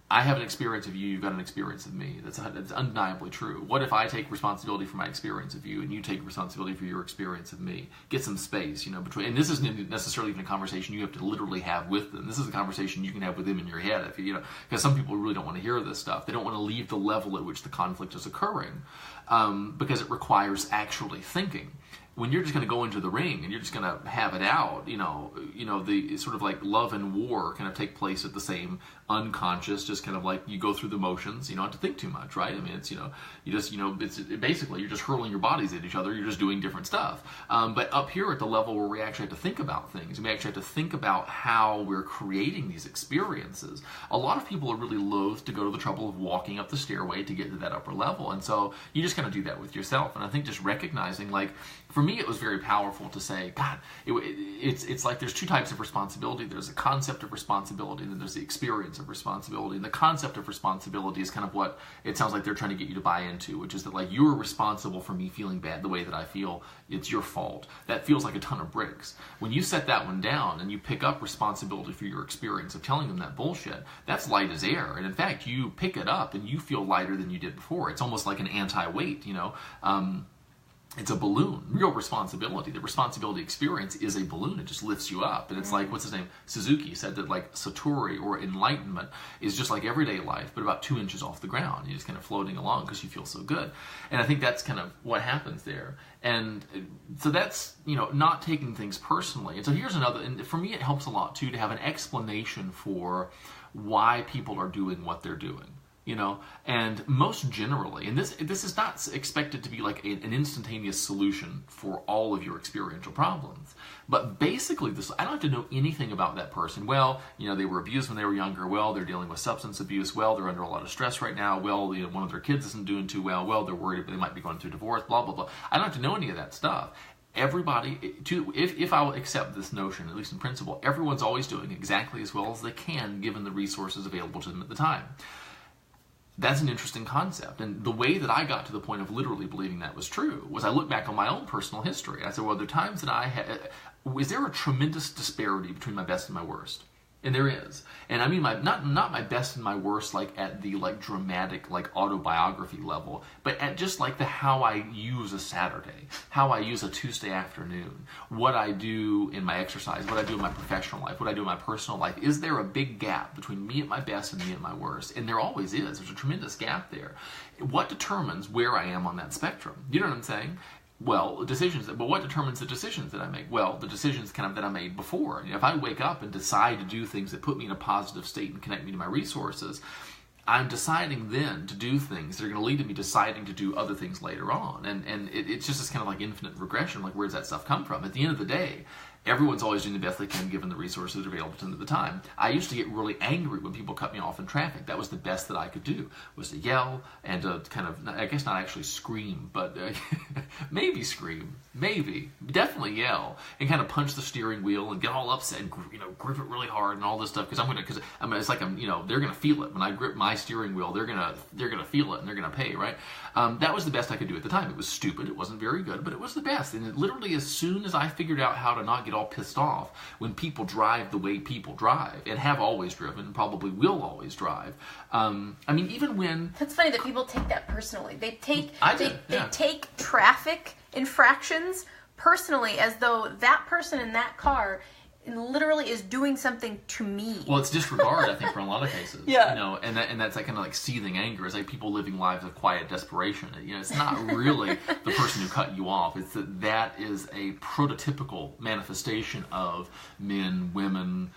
I have an experience of you, you've got an experience of me. That's undeniably true. What if I take responsibility for my experience of you and you take responsibility for your experience of me? Get some space, you know, between, and this isn't necessarily even a conversation you have to literally have with them. This is a conversation you can have with them in your head, if you know, because some people really don't want to hear this stuff. They don't want to leave the level at which the conflict is occurring, because it requires actually thinking. When you're just going to go into the ring and you're just going to have it out, you know, the sort of like love and war kind of take place at the same unconscious, just kind of like you go through the motions, you don't have to think too much, right? I mean, it's, basically you're just hurling your bodies at each other, you're just doing different stuff. But up here at the level where we actually have to think about things, we actually have to think about how we're creating these experiences. A lot of people are really loath to go to the trouble of walking up the stairway to get to that upper level. And so you just kind of do that with yourself. And I think just recognizing, like, for me, it was very powerful to say, God, it's like there's two types of responsibility. There's a concept of responsibility, and then there's the experience of responsibility. And the concept of responsibility is kind of what it sounds like they're trying to get you to buy into, which is that, like, you're responsible for me feeling bad the way that I feel. It's your fault. That feels like a ton of bricks. When you set that one down and you pick up responsibility for your experience of telling them that bullshit, that's light as air. And in fact, you pick it up and you feel lighter than you did before. It's almost like an anti-weight, you know. It's a balloon. Real responsibility. The responsibility experience is a balloon. It just lifts you up. And it's like, what's his name? Suzuki said that, like, Satori, or enlightenment, is just like everyday life, but about 2 inches off the ground. You're just kind of floating along because you feel so good. And I think that's kind of what happens there. And so that's, you know, not taking things personally. And so here's another, and for me it helps a lot too to have an explanation for why people are doing what they're doing. You know, and most generally, and this is not expected to be like an instantaneous solution for all of your experiential problems, but basically I don't have to know anything about that person. Well, you know, they were abused when they were younger. Well, they're dealing with substance abuse. Well, they're under a lot of stress right now. Well, you know, one of their kids isn't doing too well. Well, they're worried they might be going through divorce, blah, blah, blah. I don't have to know any of that stuff. Everybody, if I will accept this notion, at least in principle, everyone's always doing exactly as well as they can given the resources available to them at the time. That's an interesting concept. And the way that I got to the point of literally believing that was true was I looked back on my own personal history. I said, well, there are times that I had, is there a tremendous disparity between my best and my worst? And there is. And I mean, not my best and my worst, like at the like dramatic, like autobiography level, but at just like the how I use a Saturday, how I use a Tuesday afternoon, what I do in my exercise, what I do in my professional life, what I do in my personal life. Is there a big gap between me at my best and me at my worst? And there always is. There's a tremendous gap there. What determines where I am on that spectrum? You know what I'm saying? Well, but what determines the decisions that I make? Well, the decisions kind of that I made before. You know, if I wake up and decide to do things that put me in a positive state and connect me to my resources, I'm deciding then to do things that are going to lead to me deciding to do other things later on. And it's just this kind of like infinite regression, like where does that stuff come from? At the end of the day, everyone's always doing the best they can given the resources available to them at the time. I used to get really angry when people cut me off in traffic. That was the best that I could do, was to yell and to kind of, I guess not actually scream, but maybe scream, maybe, definitely yell, and kind of punch the steering wheel and get all upset and, grip it really hard and all this stuff, because it's like they're gonna feel it when I grip my steering wheel. They're gonna feel it and they're gonna pay, right? That was the best I could do at the time. It was stupid. It wasn't very good, but it was the best. And literally, as soon as I figured out how to not get all pissed off when people drive the way people drive, and have always driven, probably will always drive. Even when that's funny that people take that personally. They take traffic infractions personally, as though that person in that car literally is doing something to me. Well, it's disregard, I think, for a lot of cases. Yeah. And that's that kind of like seething anger. It's like people living lives of quiet desperation. It's not really the person who cut you off. It's that is a prototypical manifestation of men, women,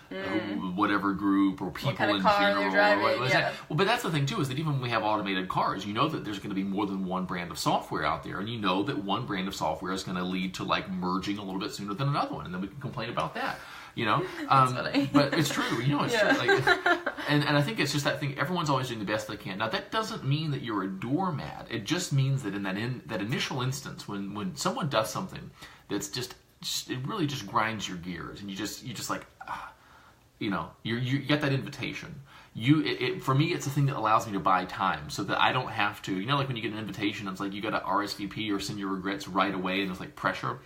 whatever group, or people what kind in of car general. They're driving, Well, but that's the thing too, is that even when we have automated cars, you know that there's going to be more than one brand of software out there, and you know that one brand of software is going to lead to like merging a little bit sooner than another one, and then we can complain about that. But it's true. It's true. Like, and I think it's just that thing. Everyone's always doing the best they can. Now that doesn't mean that you're a doormat. It just means that in that initial instance, when someone does something that's just it really just grinds your gears, and you just like, you get that invitation. For me, it's a thing that allows me to buy time, so that I don't have to. Like when you get an invitation, it's like you got to RSVP or send your regrets right away, and there's like pressure.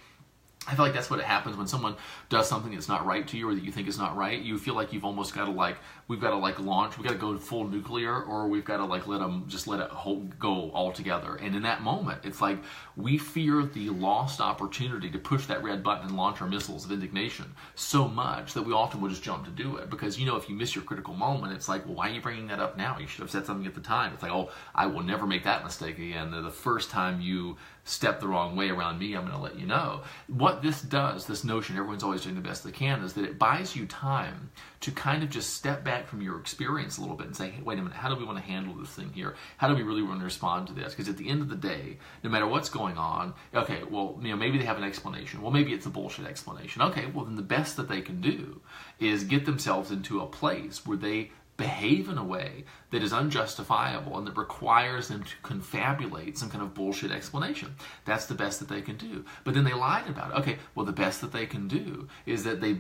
I feel like that's what happens when someone does something that's not right to you, or that you think is not right. You feel like you've almost got to we've got to launch, we've got to go full nuclear, or we've got to let it go altogether. And in that moment, it's like we fear the lost opportunity to push that red button and launch our missiles of indignation so much that we often will just jump to do it. Because, if you miss your critical moment, it's like, well, why are you bringing that up now? You should have said something at the time. It's like, oh, I will never make that mistake again. The first time you step the wrong way around me, I'm going to let you know. What this does, this notion, everyone's always doing the best they can, is that it buys you time to kind of just step back from your experience a little bit and say, hey, wait a minute, how do we want to handle this thing here? How do we really want to respond to this? Because at the end of the day, no matter what's going on, okay, well, maybe they have an explanation. Well, maybe it's a bullshit explanation. Okay, well, then the best that they can do is get themselves into a place where they behave in a way that is unjustifiable and that requires them to confabulate some kind of bullshit explanation. That's the best that they can do. But then they lied about it. Okay, well, the best that they can do is that they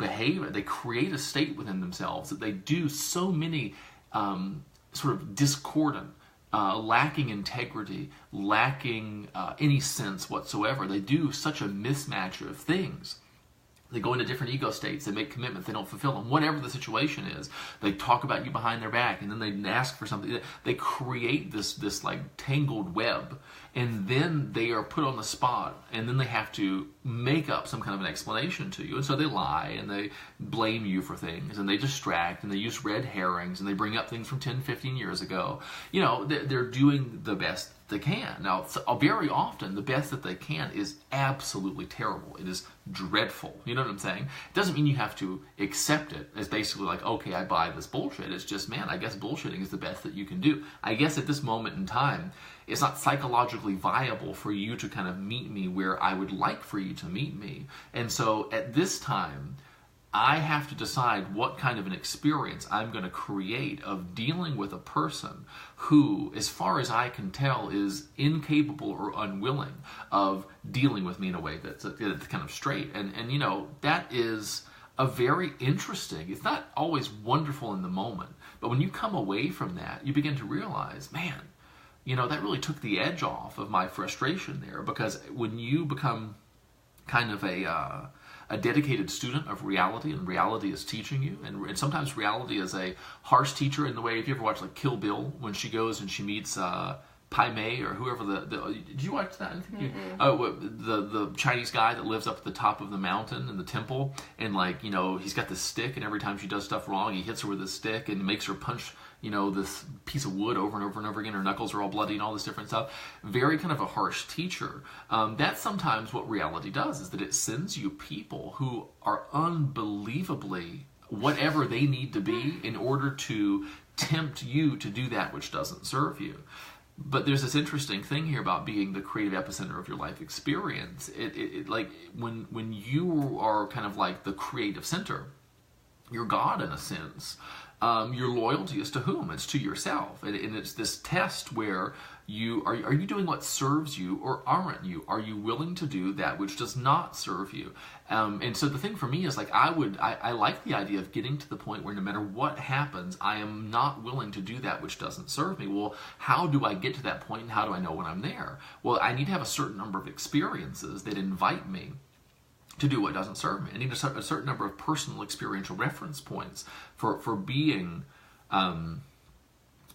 create a state within themselves that they do so many sort of discordant, lacking integrity, lacking any sense whatsoever. They do such a mismatch of things. They go into different ego states. They make commitments. They don't fulfill them. Whatever the situation is, they talk about you behind their back, and then they ask for something. They create this like tangled web, and then they are put on the spot, and then they have to make up some kind of an explanation to you. And so they lie, and they blame you for things, and they distract, and they use red herrings, and they bring up things from 10, 15 years ago. They're doing the best they can. Now, very often, the best that they can is absolutely terrible. It is dreadful. You know what I'm saying? It doesn't mean you have to accept it as basically like, okay, I buy this bullshit. It's just, man, I guess bullshitting is the best that you can do. I guess at this moment in time, it's not psychologically viable for you to kind of meet me where I would like for you to meet me. And so at this time, I have to decide what kind of an experience I'm going to create of dealing with a person who, as far as I can tell, is incapable or unwilling of dealing with me in a way that's kind of straight. And that is a very interesting, it's not always wonderful in the moment, but when you come away from that, you begin to realize, man, that really took the edge off of my frustration there. Because when you become kind of a dedicated student of reality, and reality is teaching you, and sometimes reality is a harsh teacher in the way, if you ever watch like Kill Bill, when she goes and she meets Pai Mei or whoever did you watch that? The Chinese guy that lives up at the top of the mountain in the temple, and he's got this stick, and every time she does stuff wrong, he hits her with his stick and makes her punch this piece of wood over and over and over again. Her knuckles are all bloody and all this different stuff. Very kind of a harsh teacher. That's sometimes what reality does, is that it sends you people who are unbelievably whatever they need to be in order to tempt you to do that which doesn't serve you. But there's this interesting thing here about being the creative epicenter of your life experience. It like when you are kind of like the creative center, you're God in a sense. Your loyalty is to whom? It's to yourself, and it's this test where you are you doing what serves you or aren't you? Are you willing to do that which does not serve you? And so the thing for me is like I like the idea of getting to the point where no matter what happens, I am not willing to do that which doesn't serve me. Well, how do I get to that point, and how do I know when I'm there? Well, I need to have a certain number of experiences that invite me to do what doesn't serve me. I need a certain number of personal experiential reference points for being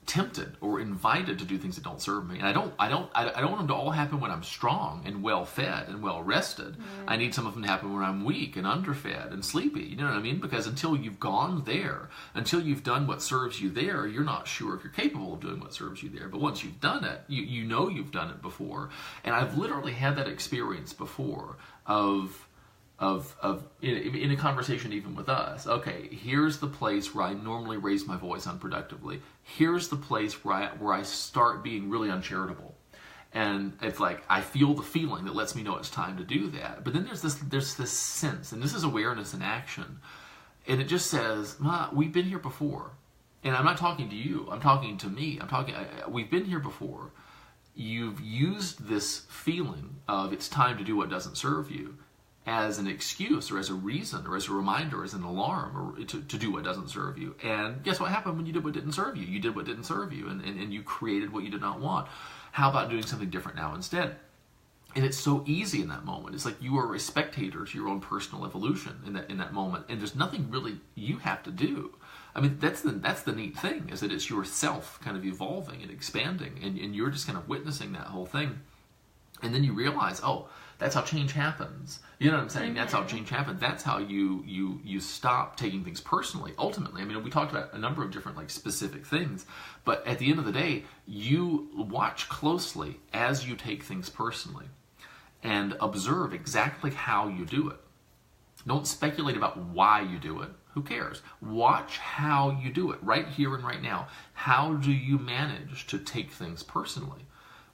tempted or invited to do things that don't serve me. And I don't want them to all happen when I'm strong and well fed and well rested. I need some of them to happen when I'm weak and underfed and sleepy. You know what I mean? Because until you've gone there, until you've done what serves you there, you're not sure if you're capable of doing what serves you there. But once you've done it, you know you've done it before. And I've literally had that experience before of in a conversation even with us. Okay, here's the place where I normally raise my voice unproductively. Here's the place where I start being really uncharitable. And it's like I feel the feeling that lets me know it's time to do that. But then there's this sense, and this is awareness in action. And it just says, Ma, we've been here before. And I'm not talking to you, I'm talking to me. We've been here before. You've used this feeling of it's time to do what doesn't serve you as an excuse or as a reason or as a reminder, as an alarm or to do what doesn't serve you. And guess what happened when you did what didn't serve you? You did what didn't serve you, and you created what you did not want. How about doing something different now instead? And it's so easy in that moment. It's like you are a spectator to your own personal evolution in that moment, and there's nothing really you have to do. I mean, that's the neat thing, is that it's yourself kind of evolving and expanding, and you're just kind of witnessing that whole thing. And then you realize, oh, that's how change happens. You know what I'm saying? That's how change happens. That's how you stop taking things personally. Ultimately, I mean, we talked about a number of different like specific things, but at the end of the day, you watch closely as you take things personally and observe exactly how you do it. Don't speculate about why you do it. Who cares? Watch how you do it right here and right now. How do you manage to take things personally?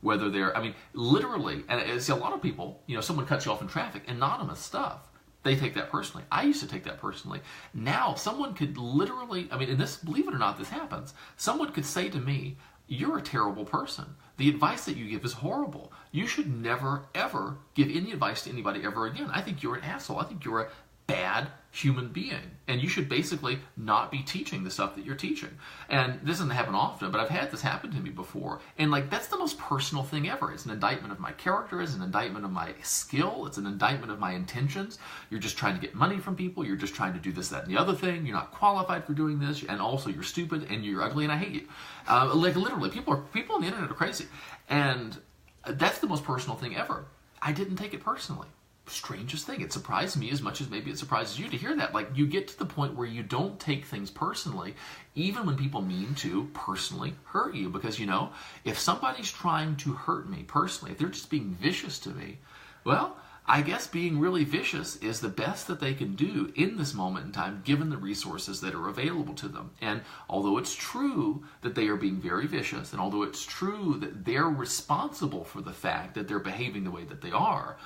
Whether they're, I mean, literally, and I see a lot of people, you know, someone cuts you off in traffic, anonymous stuff, they take that personally. I used to take that personally. Now, someone could literally, I mean, and this, believe it or not, this happens. Someone could say to me, you're a terrible person. The advice that you give is horrible. You should never, ever give any advice to anybody ever again. I think you're an asshole. I think you're a bad human being, and you should basically not be teaching the stuff that you're teaching. And this doesn't happen often, but I've had this happen to me before, and like that's the most personal thing ever. It's an indictment of my character, it's an indictment of my skill, it's an indictment of my intentions. You're just trying to get money from people, you're just trying to do this, that, and the other thing, you're not qualified for doing this, and also you're stupid and you're ugly and I hate you. Like literally, people on the internet are crazy, and that's the most personal thing ever. I didn't take it personally. Strangest thing. It surprised me as much as maybe it surprises you to hear that. Like, you get to the point where you don't take things personally, even when people mean to personally hurt you. Because, you know, if somebody's trying to hurt me personally, if they're just being vicious to me, well, I guess being really vicious is the best that they can do in this moment in time, given the resources that are available to them. And although it's true that they are being very vicious, and although it's true that they're responsible for the fact that they're behaving the way that they are,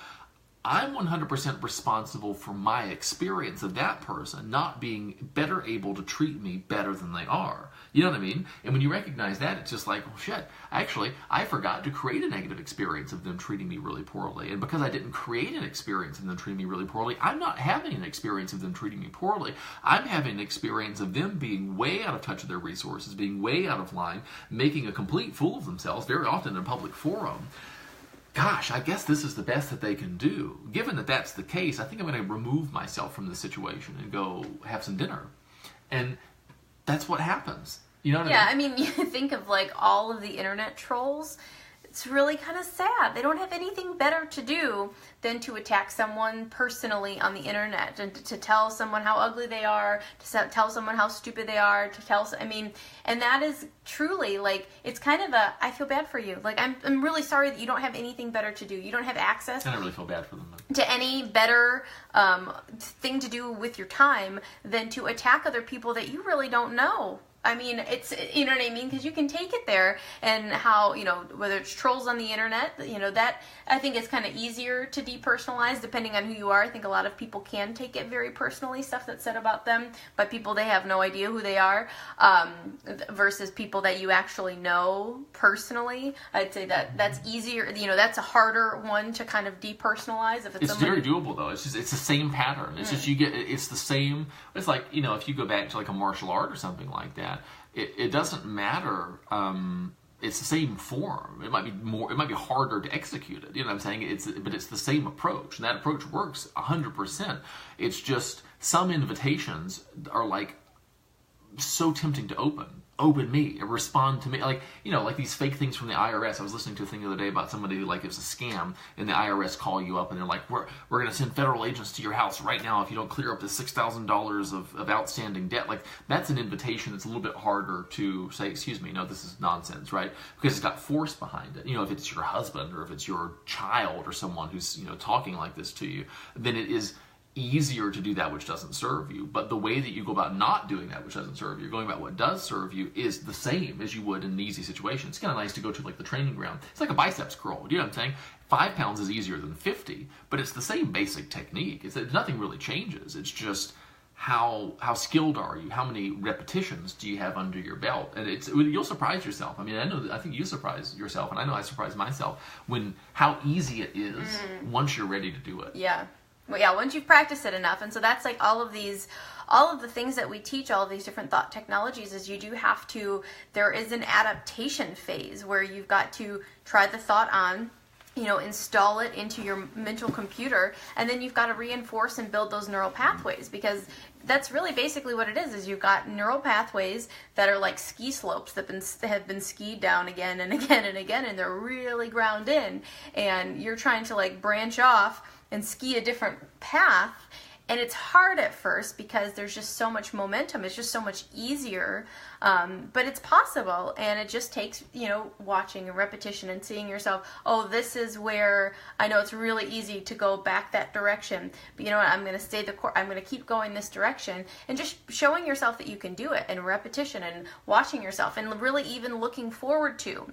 I'm 100% responsible for my experience of that person not being better able to treat me better than they are. You know what I mean? And when you recognize that, it's just like, well, shit, actually, I forgot to create a negative experience of them treating me really poorly. And because I didn't create an experience of them treating me really poorly, I'm not having an experience of them treating me poorly. I'm having an experience of them being way out of touch with their resources, being way out of line, making a complete fool of themselves, very often in a public forum. Gosh, I guess this is the best that they can do. Given that that's the case, I think I'm going to remove myself from the situation and go have some dinner. And that's what happens. You know what I mean? Yeah, I mean, you think of like all of the internet trolls. It's really kind of sad. They don't have anything better to do than to attack someone personally on the internet and to tell someone how ugly they are, to tell someone how stupid they are, and that is truly like, it's kind of a, I feel bad for you. Like, I'm really sorry that you don't have anything better to do. You don't have access I don't really feel bad for them, though, to any better thing to do with your time than to attack other people that you really don't know. I mean, it's, you know what I mean? Because you can take it there, and how, whether it's trolls on the internet, that I think is kind of easier to depersonalize depending on who you are. I think a lot of people can take it very personally, stuff that's said about them by people they have no idea who they are, versus people that you actually know personally. I'd say that that's easier, that's a harder one to kind of depersonalize. If it's very doable though. It's the same pattern. It's just it's the same. It's like, if you go back to like a martial art or something like that, it doesn't matter. It's the same form. It might be harder to execute it. You know what I'm saying? But it's the same approach, and that approach works 100%. It's just some invitations are like so tempting to open me, respond to me, like these fake things from the IRS. I was listening to a thing the other day about somebody who, like, it was a scam, and the IRS call you up and they're like, we're going to send federal agents to your house right now if you don't clear up the $6,000 of outstanding debt. Like, that's an invitation that's a little bit harder to say, excuse me, no, this is nonsense, right? Because it's got force behind it. If it's your husband or if it's your child or someone who's talking like this to you, then it is easier to do that which doesn't serve you. But the way that you go about not doing that which doesn't serve you, going about what does serve you, is the same as you would in an easy situation. It's kind of nice to go to like the training ground. It's like a biceps curl. You know what I'm saying? 5 pounds is easier than 50, but it's the same basic technique. Nothing really changes. It's just how skilled are you? How many repetitions do you have under your belt? And you'll surprise yourself. I mean, I think you surprise yourself, and I know I surprise myself when how easy it is once you're ready to do it. Yeah. Well, yeah, once you've practiced it enough. And so that's like all of the things that we teach, all of these different thought technologies, is you do have to, there is an adaptation phase where you've got to try the thought on, install it into your mental computer, and then you've got to reinforce and build those neural pathways, because that's really basically what it is you've got neural pathways that are like ski slopes that have been skied down again and again and again, and they're really ground in, and you're trying to like branch off and ski a different path. And it's hard at first because there's just so much momentum. It's just so much easier, but it's possible. And it just takes, watching and repetition and seeing yourself, oh, this is where I know it's really easy to go back that direction. But you know what? I'm going to stay the course. I'm going to keep going this direction, and just showing yourself that you can do it, and repetition, and watching yourself, and really even looking forward to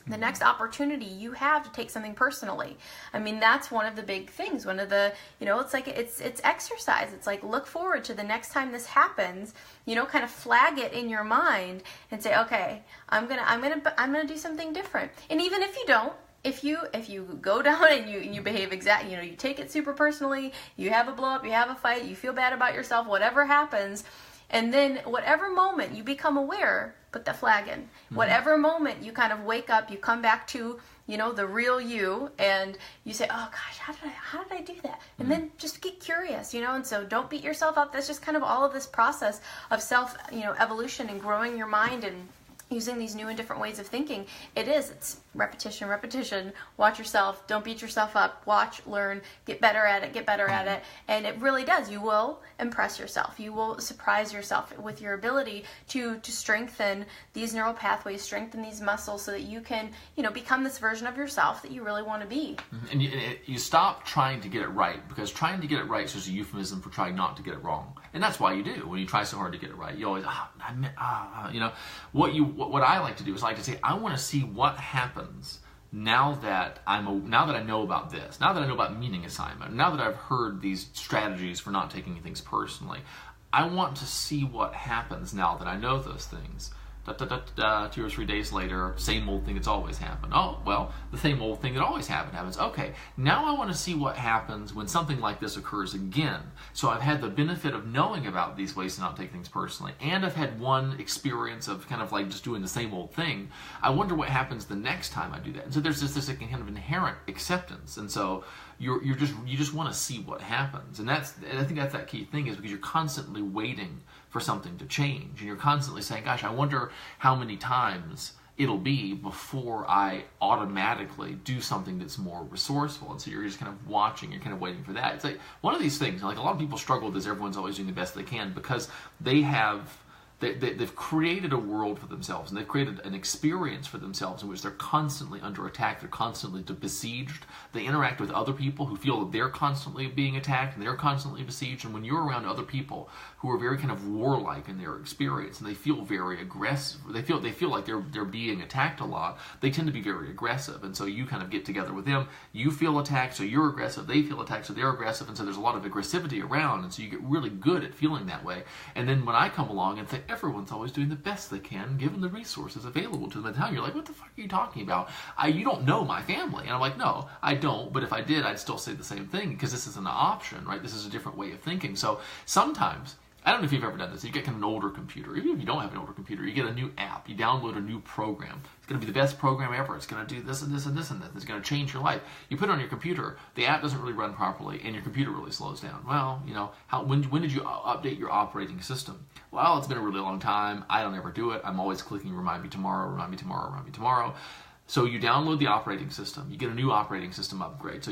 the next opportunity you have to take something personally. I mean, that's one of the big things. One of the, it's like, it's exercise. It's like, look forward to the next time this happens, kind of flag it in your mind and say, okay, I'm going to do something different. And even if you don't, if you go down and you behave exactly, you take it super personally, you have a blow up, you have a fight, you feel bad about yourself, whatever happens, and then whatever moment you become aware, put the flag in. Whatever moment you kind of wake up, you come back to, the real you, and you say, oh gosh, how did I do that? And then just get curious, and so don't beat yourself up. That's just kind of all of this process of self, evolution and growing your mind and using these new and different ways of thinking. It's repetition, watch yourself, don't beat yourself up, watch, learn, get better at it, and it really does. You will impress yourself. You will surprise yourself with your ability to strengthen these neural pathways, strengthen these muscles, so that you can, become this version of yourself that you really want to be. And you stop trying to get it right, because trying to get it right is just a euphemism for trying not to get it wrong. And that's why you do. When you try so hard to get it right, you always, what I like to do is I like to say, I want to see what happens now that I know about this, now that I know about meaning assignment, now that I've heard these strategies for not taking things personally. I want to see what happens now that I know those things. 2 or 3 days later, same old thing that's always happened. Oh, well, the same old thing that always happens. Okay, now I want to see what happens when something like this occurs again. So I've had the benefit of knowing about these ways to not take things personally, and I've had one experience of kind of like just doing the same old thing. I wonder what happens the next time I do that. And so there's this kind of inherent acceptance. And so you just want to see what happens. And I think that's that key thing, is because you're constantly waiting for something to change, and you're constantly saying, gosh, I wonder how many times it'll be before I automatically do something that's more resourceful. And so you're just kind of watching, you're kind of waiting for that. It's like one of these things, like a lot of people struggle with this, everyone's always doing the best they can, because they have They've created a world for themselves, and they've created an experience for themselves in which they're constantly under attack, they're constantly besieged. They interact with other people who feel that they're constantly being attacked and they're constantly besieged. And when you're around other people who are very kind of warlike in their experience, and they feel very aggressive, they feel like they're being attacked a lot, they tend to be very aggressive. And so you kind of get together with them, you feel attacked, so you're aggressive, they feel attacked, so they're aggressive, and so there's a lot of aggressivity around, and so you get really good at feeling that way. And then when I come along and say, everyone's always doing the best they can given the resources available to them at the time, you're like, what the fuck are you talking about? You don't know my family. And I'm like, no, I don't, but if I did, I'd still say the same thing, because this is an option, right? This is a different way of thinking. So sometimes, I don't know if you've ever done this, you get kind of an older computer. Even if you don't have an older computer, you get a new app, you download a new program. It's going to be the best program ever. It's going to do this and this and this and this. It's going to change your life. You put it on your computer, the app doesn't really run properly, and your computer really slows down. Well, when did you update your operating system? Well, it's been a really long time. I don't ever do it. I'm always clicking remind me tomorrow, remind me tomorrow, remind me tomorrow. So you download the operating system. You get a new operating system upgrade. So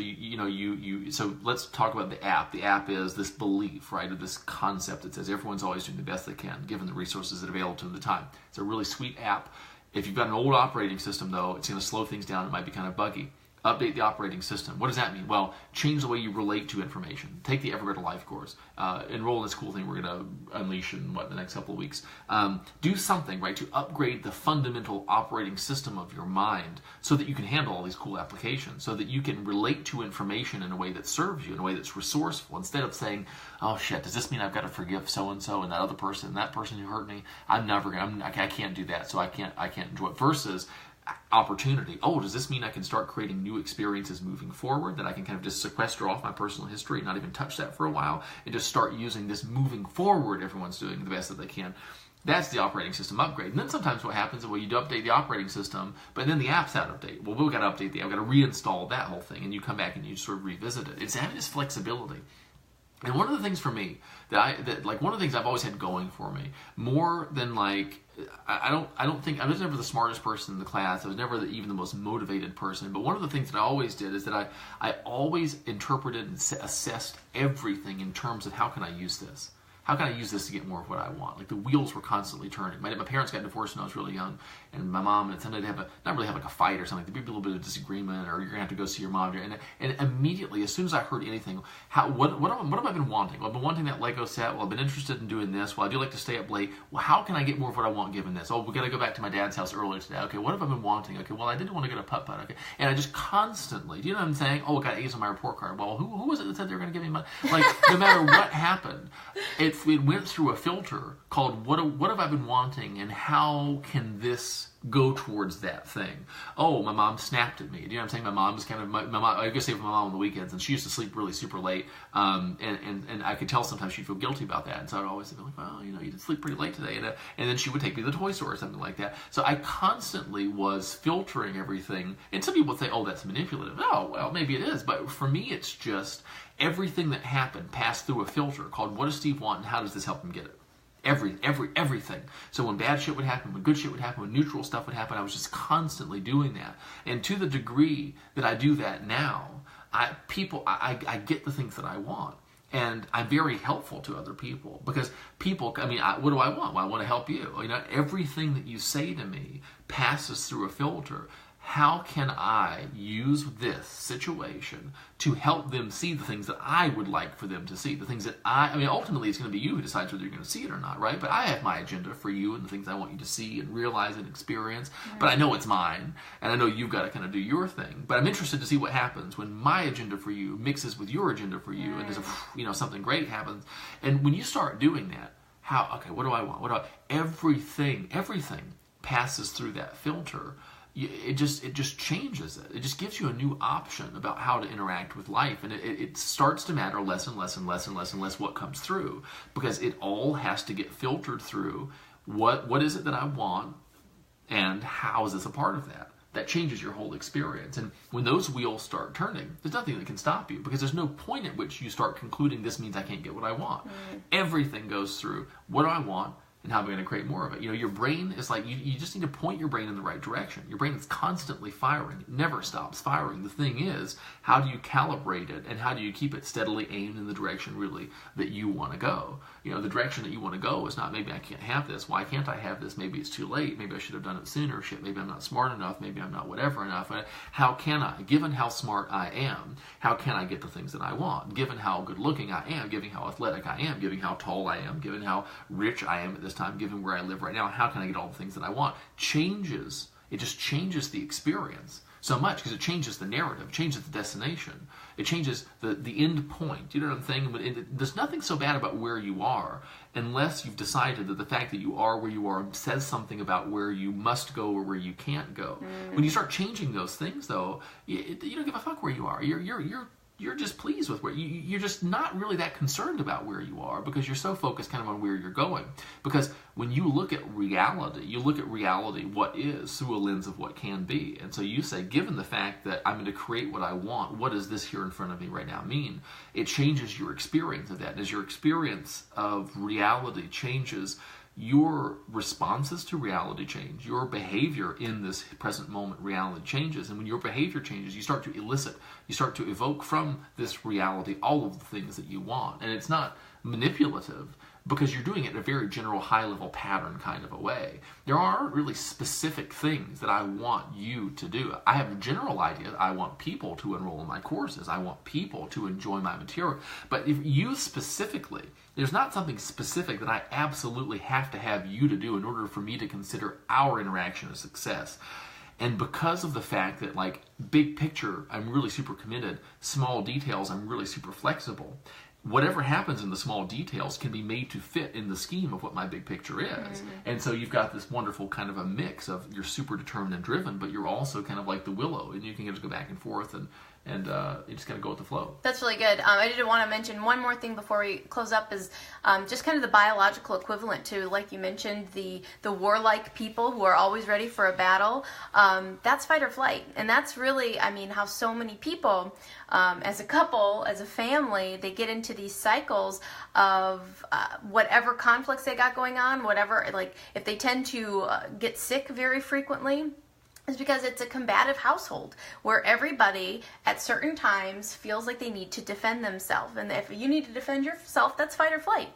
so let's talk about the app. The app is this belief, right, of this concept that says everyone's always doing the best they can, given the resources that are available to them at the time. It's a really sweet app. If you've got an old operating system, though, it's going to slow things down. It might be kind of buggy. Update the operating system. What does that mean? Well, change the way you relate to information. Take the Ever Better Life course. Enroll in this cool thing we're going to unleash in the next couple of weeks. Do something, right, to upgrade the fundamental operating system of your mind so that you can handle all these cool applications, so that you can relate to information in a way that serves you, in a way that's resourceful, instead of saying, oh shit, does this mean I've got to forgive so-and-so and that other person and that person who hurt me? I can't do that, so I can't enjoy it. Versus opportunity. Oh, does this mean I can start creating new experiences moving forward, that I can kind of just sequester off my personal history and not even touch that for a while and just start using this moving forward? Everyone's doing the best that they can. That's the operating system upgrade. And then sometimes what happens is, well, you update the operating system, but then the app's out of date. Well, we've got to update the app. We've got to reinstall that whole thing, and you come back and you sort of revisit it. It's having this flexibility. And one of the things for me one of the things I've always had going for me, more than I don't think I was never the smartest person in the class. I was never even the most motivated person. But one of the things that I always did is that I always interpreted and assessed everything in terms of how can I use this. How can I use this to get more of what I want? Like the wheels were constantly turning. My parents got divorced when I was really young, and my mom and somebody had not really have like a fight or something. There'd be a little bit of disagreement, or you're gonna have to go see your mom. And immediately, as soon as I heard anything, what have I been wanting? Well, I've been wanting that Lego set. Well, I've been interested in doing this. Well, I do like to stay up late. Well, how can I get more of what I want given this? Oh, we got to go back to my dad's house earlier today. Okay, what have I been wanting? Okay, well, I did want to get a putt-putt. Okay, and I just constantly, do you know what I'm saying? Oh, I got A's on my report card. Well, who was it that said they were going to give me money? Like, no matter what happened, it went through a filter called what have I been wanting, and how can this go towards that thing? Oh, my mom snapped at me. Do you know what I'm saying? My mom was kind of my mom. I go stay with my mom on the weekends, and she used to sleep really super late. And I could tell sometimes she'd feel guilty about that, and so I'd always be like, well, you did sleep pretty late today, and then she would take me to the toy store or something like that. So I constantly was filtering everything. And some people would say, oh, that's manipulative. Oh, well, maybe it is, but for me, it's just everything that happened passed through a filter called what does Steve want, and how does this help him get it? Everything. So when bad shit would happen, when good shit would happen, when neutral stuff would happen, I was just constantly doing that. And to the degree that I do that now, I get the things that I want. And I'm very helpful to other people, because people, what do I want? Well, I want to help you. Everything that you say to me passes through a filter. How can I use this situation to help them see the things that I would like for them to see? The things that ultimately it's going to be you who decides whether you're going to see it or not, right? But I have my agenda for you and the things I want you to see and realize and experience. Right. But I know it's mine, and I know you've got to kind of do your thing. But I'm interested to see what happens when my agenda for you mixes with your agenda for you, right. And there's something great happens. And when you start doing that, what do I want? Everything passes through that filter. It just changes it. It just gives you a new option about how to interact with life, and it starts to matter less and less what comes through, because it all has to get filtered through what is it that I want, and how is this a part of that? That changes your whole experience. And when those wheels start turning, there's nothing that can stop you, because there's no point at which you start concluding this means I can't get what I want. Everything goes through what do I want, And how am I going to create more of it? Your brain is like, you just need to point your brain in the right direction. Your brain is constantly firing. It never stops firing. The thing is, how do you calibrate it, and how do you keep it steadily aimed in the direction, really, that you want to go? The direction that you want to go is not, maybe I can't have this. Why can't I have this? Maybe it's too late. Maybe I should have done it sooner. Shit, maybe I'm not smart enough. Maybe I'm not whatever enough. How can I, given how smart I am, how can I get the things that I want? Given how good looking I am, given how athletic I am, given how tall I am, given how rich I am at this time, given where I live right now, how can I get all the things that I want? It just changes the experience so much, because it changes the narrative, changes the destination, it changes the end point. You know what I'm saying? There's nothing so bad about where you are, unless you've decided that the fact that you are where you are says something about where you must go or where you can't go. When you start changing those things, though, you don't give a fuck where you are. You're just pleased with where you're just not really that concerned about where you are, because you're so focused kind of on where you're going. Because when you look at reality what is through a lens of what can be. And so you say, given the fact that I'm going to create what I want, what does this here in front of me right now mean? It changes your experience of that. And as your experience of reality changes, your responses to reality change. Your behavior in this present moment reality changes. And when your behavior changes, you start to elicit, you start to evoke from this reality all of the things that you want. And it's not manipulative, because you're doing it in a very general, high-level pattern kind of a way. There aren't really specific things that I want you to do. I have a general idea that I want people to enroll in my courses. I want people to enjoy my material. But if you specifically, there's not something specific that I absolutely have to have you to do in order for me to consider our interaction a success. And because of the fact that, like, big picture, I'm really super committed, small details, I'm really super flexible, whatever happens in the small details can be made to fit in the scheme of what my big picture is. And so you've got this wonderful kind of a mix of, you're super determined and driven, but you're also kind of like the willow, and you can just go back and forth, and you just kind of go with the flow. That's really good. I did want to mention one more thing before we close up, is just kind of the biological equivalent to, like you mentioned, the warlike people who are always ready for a battle. That's fight or flight. And that's really, how so many people, as a couple, as a family, they get into these cycles of whatever conflicts they got going on, whatever, like if they tend to get sick very frequently, is because it's a combative household where everybody at certain times feels like they need to defend themselves. And if you need to defend yourself, that's fight or flight.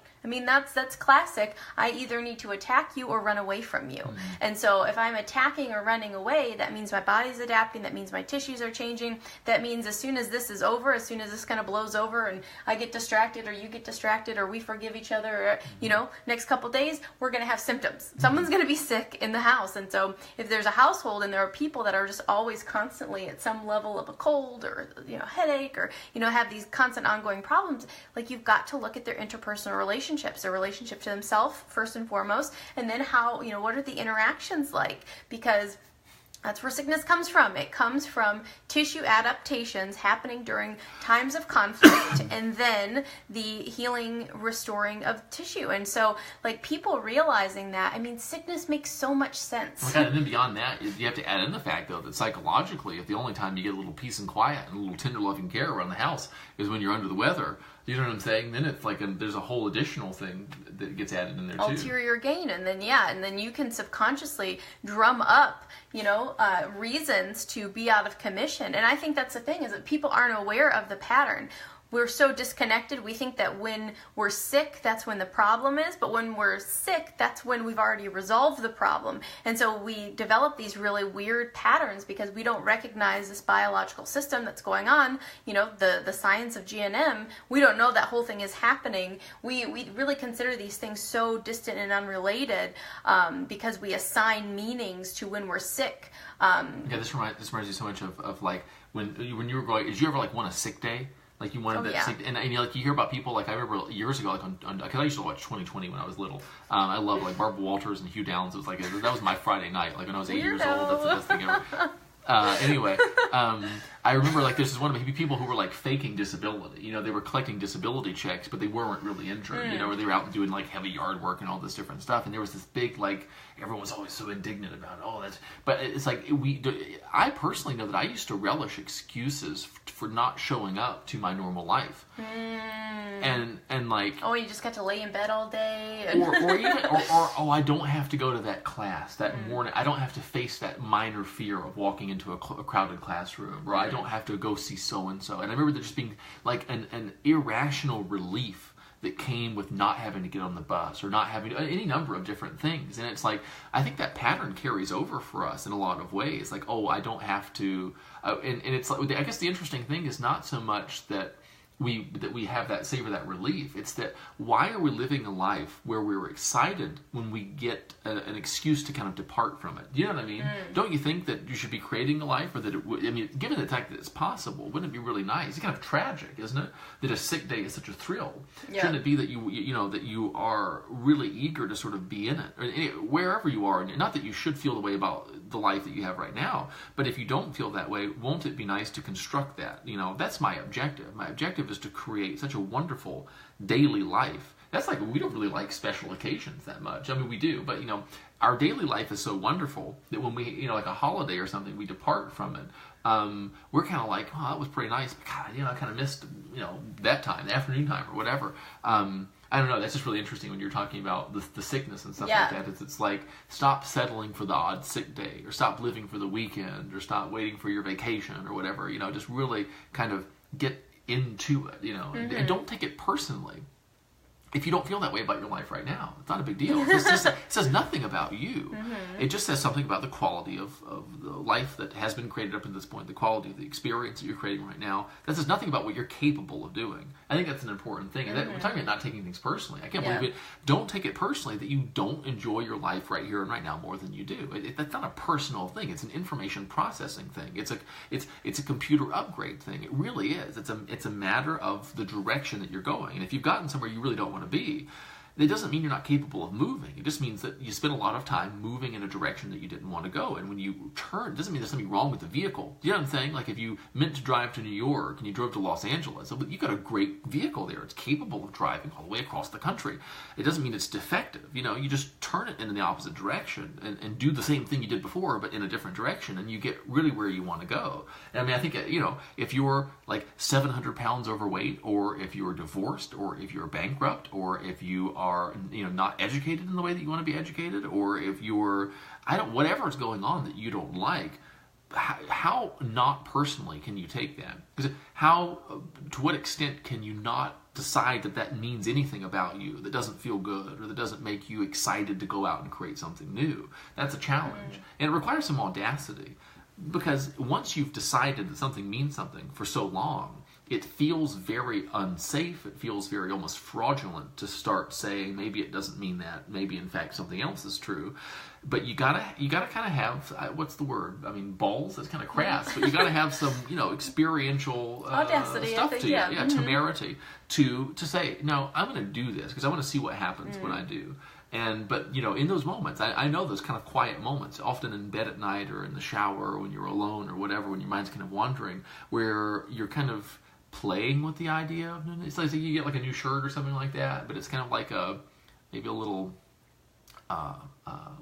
That's classic. I either need to attack you or run away from you. And so if I'm attacking or running away, that means my body's adapting. That means my tissues are changing. That means as soon as this is over, as soon as this kind of blows over and I get distracted or you get distracted or we forgive each other, or, next couple days, we're going to have symptoms. Someone's going to be sick in the house. And so if there's a household and there are people that are just always constantly at some level of a cold or, headache or, have these constant ongoing problems, like you've got to look at their interpersonal relationships, their relationship to themselves first and foremost, and then how, what are the interactions like? Because that's where sickness comes from. It comes from tissue adaptations happening during times of conflict and then the healing, restoring of tissue. And so, like, people realizing that, sickness makes so much sense. Okay, and then beyond that, you have to add in the fact, though, that psychologically, if the only time you get a little peace and quiet and a little tender loving care around the house is when you're under the weather, you know what I'm saying? Then it's like there's a whole additional thing that gets added in there too. Ulterior gain, and then you can subconsciously drum up, reasons to be out of commission. And I think that's the thing, is that people aren't aware of the pattern. We're so disconnected. We think that when we're sick, that's when the problem is. But when we're sick, that's when we've already resolved the problem. And so we develop these really weird patterns because we don't recognize this biological system that's going on. The science of GNM, we don't know that whole thing is happening. We really consider these things so distant and unrelated because we assign meanings to when we're sick. This reminds me so much of like when you were going. Did you ever want a sick day? Like you wanted and you hear about people, like I remember years ago, because I used to watch 2020 when I was little. I loved like Barbara Walters and Hugh Downs. It was that was my Friday night. Like when I was 8 years old, that's the best thing ever. Anyway, I remember there's this one people who were faking disability. They were collecting disability checks, but they weren't really injured. Or they were out doing heavy yard work and all this different stuff. And there was this big everyone was always so indignant about. But it's I personally know that I used to relish excuses for not showing up to my normal life. And like, oh, you just got to lay in bed all day, or even oh, I don't have to go to that class that morning. I don't have to face that minor fear of walking into a crowded classroom, or I don't have to go see so and so. And I remember there just being like an irrational relief that came with not having to get on the bus or not having any number of different things. And it's like, I think that pattern carries over for us in a lot of ways. Like, oh, I don't have to, and it's like, I guess the interesting thing is not so much that we have that savor, that relief. It's that, why are we living a life where we're excited when we get an excuse to kind of depart from it? Do you know what I mean? Don't you think that you should be creating a life, or that it would, I mean, given the fact that it's possible, wouldn't it be really nice? It's kind of tragic, isn't it? That a sick day is such a thrill. Yeah. Shouldn't it be that you know, that you are really eager to sort of be in it, or wherever you are? Not that you should feel the way about the life that you have right now, but if you don't feel that way, won't it be nice to construct that? You know, that's my objective. My objective is to create such a wonderful daily life. That's like, we don't really like special occasions that much. I mean, we do, but you know, our daily life is so wonderful that when we, you know, like a holiday or something, we depart from it. We're kind of like, oh, that was pretty nice, but God, you know, I kind of missed, you know, that time, the afternoon time or whatever. I don't know. That's just really interesting when you're talking about the sickness and stuff like that. It's like, stop settling for the odd sick day, or stop living for the weekend, or stop waiting for your vacation or whatever. You know, just really kind of get into it, you know, and don't take it personally. If you don't feel that way about your life right now, it's not a big deal. It says nothing about you. It just says something about the quality of the life that has been created up to this point, the quality of the experience that you're creating right now. That says nothing about what you're capable of doing. I think that's an important thing. And we're talking about not taking things personally. I can't believe it. Don't take it personally that you don't enjoy your life right here and right now more than you do. That's not a personal thing. It's an information processing thing. It's a computer upgrade thing. It really is. It's a matter of the direction that you're going. And if you've gotten somewhere you really don't want to be, it doesn't mean you're not capable of moving. It just means that you spend a lot of time moving in a direction that you didn't want to go. And when you turn, it doesn't mean there's something wrong with the vehicle. You know what I'm saying? Like, if you meant to drive to New York and you drove to Los Angeles, you got a great vehicle there. It's capable of driving all the way across the country. It doesn't mean it's defective. You know, you just turn it in the opposite direction and do the same thing you did before, but in a different direction, and you get really where you want to go. And I mean, I think, you know, if you're like 700 pounds overweight, or if you're divorced, or if you're bankrupt, or if you are, you know, not educated in the way that you want to be educated, or if you're, whatever is going on that you don't like, how not personally can you take that? Because to what extent can you not decide that means anything about you, that doesn't feel good, or that doesn't make you excited to go out and create something new? That's a challenge, and it requires some audacity, because once you've decided that something means something for so long, it feels very unsafe. It feels very almost fraudulent to start saying, maybe it doesn't mean that. Maybe in fact something else is true. But you gotta kind of have, what's the word? I mean, balls. That's kind of crass. But you gotta have some, you know, experiential audacity, stuff to you. Yeah, temerity to say, no, I'm going to do this because I want to see what happens when I do. But, you know, in those moments, I know those kind of quiet moments, often in bed at night or in the shower or when you're alone or whatever, when your mind's kind of wandering, where you're kind of playing with the idea of, it's like you get like a new shirt or something like that, but it's kind of like maybe a little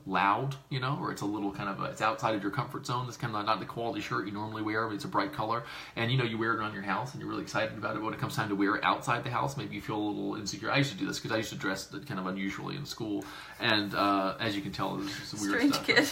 loud, you know, or it's a little kind of it's outside of your comfort zone. It's kind of not the quality shirt you normally wear, but it's a bright color, and you know, you wear it around your house and you're really excited about it. When it comes time to wear it outside the house, maybe you feel a little insecure. I used to do this because I used to dress kind of unusually in school, and as you can tell, there's some weird stuff. Kid.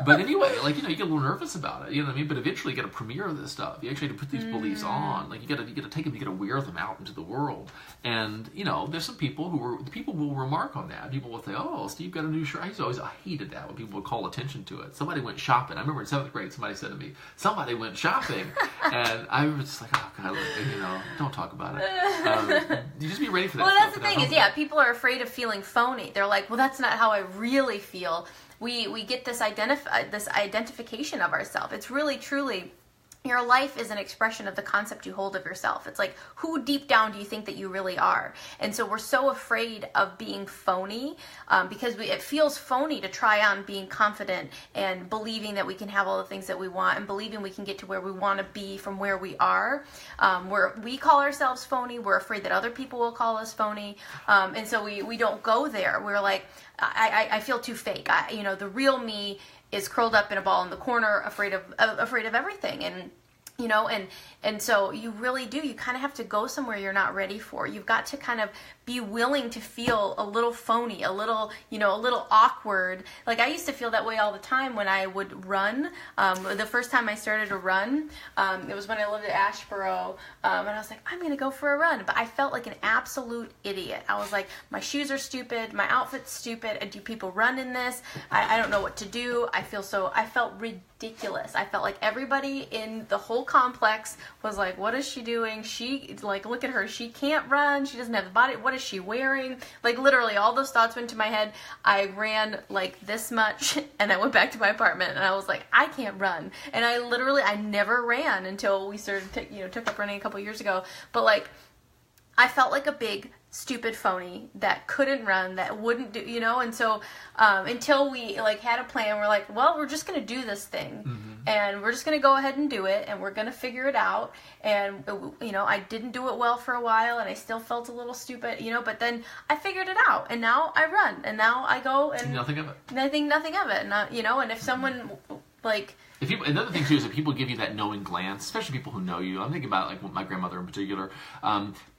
But anyway, like, you know, you get a little nervous about it, you know what I mean? But eventually you got to premiere this stuff. You actually have to put these beliefs on. Like, you got to take them, you got to wear them out into the world. And, you know, there's some people people will remark on that. People will say, oh, Steve got a new shirt. I hated that when people would call attention to it. Somebody went shopping. I remember in 7th grade, somebody said to me, somebody went shopping. And I was just like, oh, God, you know, don't talk about it. You just be ready for that. Well, that's the thing is, people are afraid of feeling phony. They're like, well, that's not how I really feel. We get this identification of ourselves. It's really, truly, your life is an expression of the concept you hold of yourself. It's like, who deep down do you think that you really are? And so we're so afraid of being phony because it feels phony to try on being confident and believing that we can have all the things that we want and believing we can get to where we want to be from where we are. We call ourselves phony. We're afraid that other people will call us phony. And so we don't go there. We're like, I feel too fake. The real me is curled up in a ball in the corner, afraid of everything. And and so you really do, you kind of have to go somewhere you're not ready for. You've got to kind of be willing to feel a little phony, a little awkward. Like I used to feel that way all the time when I would run. The first time I started to run, it was when I lived at Ashboro, and I was like, I'm gonna go for a run, but I felt like an absolute idiot. I was like, my shoes are stupid, my outfit's stupid, do people run in this? I don't know what to do. I felt ridiculous. I felt like everybody in the whole complex was like, what is she doing? Look at her, she can't run, she doesn't have the body, what is she wearing? Like literally all those thoughts went to my head. I ran like this much and I went back to my apartment and I was like, I can't run. And I never ran until we started took up running a couple years ago. But like I felt like a big stupid phony that couldn't run, that wouldn't do, and so until we like had a plan, we're like, well, we're just gonna do this thing, and we're just gonna go ahead and do it, and we're gonna figure it out. And I didn't do it well for a while, and I still felt a little stupid, but then I figured it out, and now I run, and now I go and nothing of it. I think nothing of it, and and if someone like. Another thing too is that people give you that knowing glance, especially people who know you. I'm thinking about like my grandmother in particular.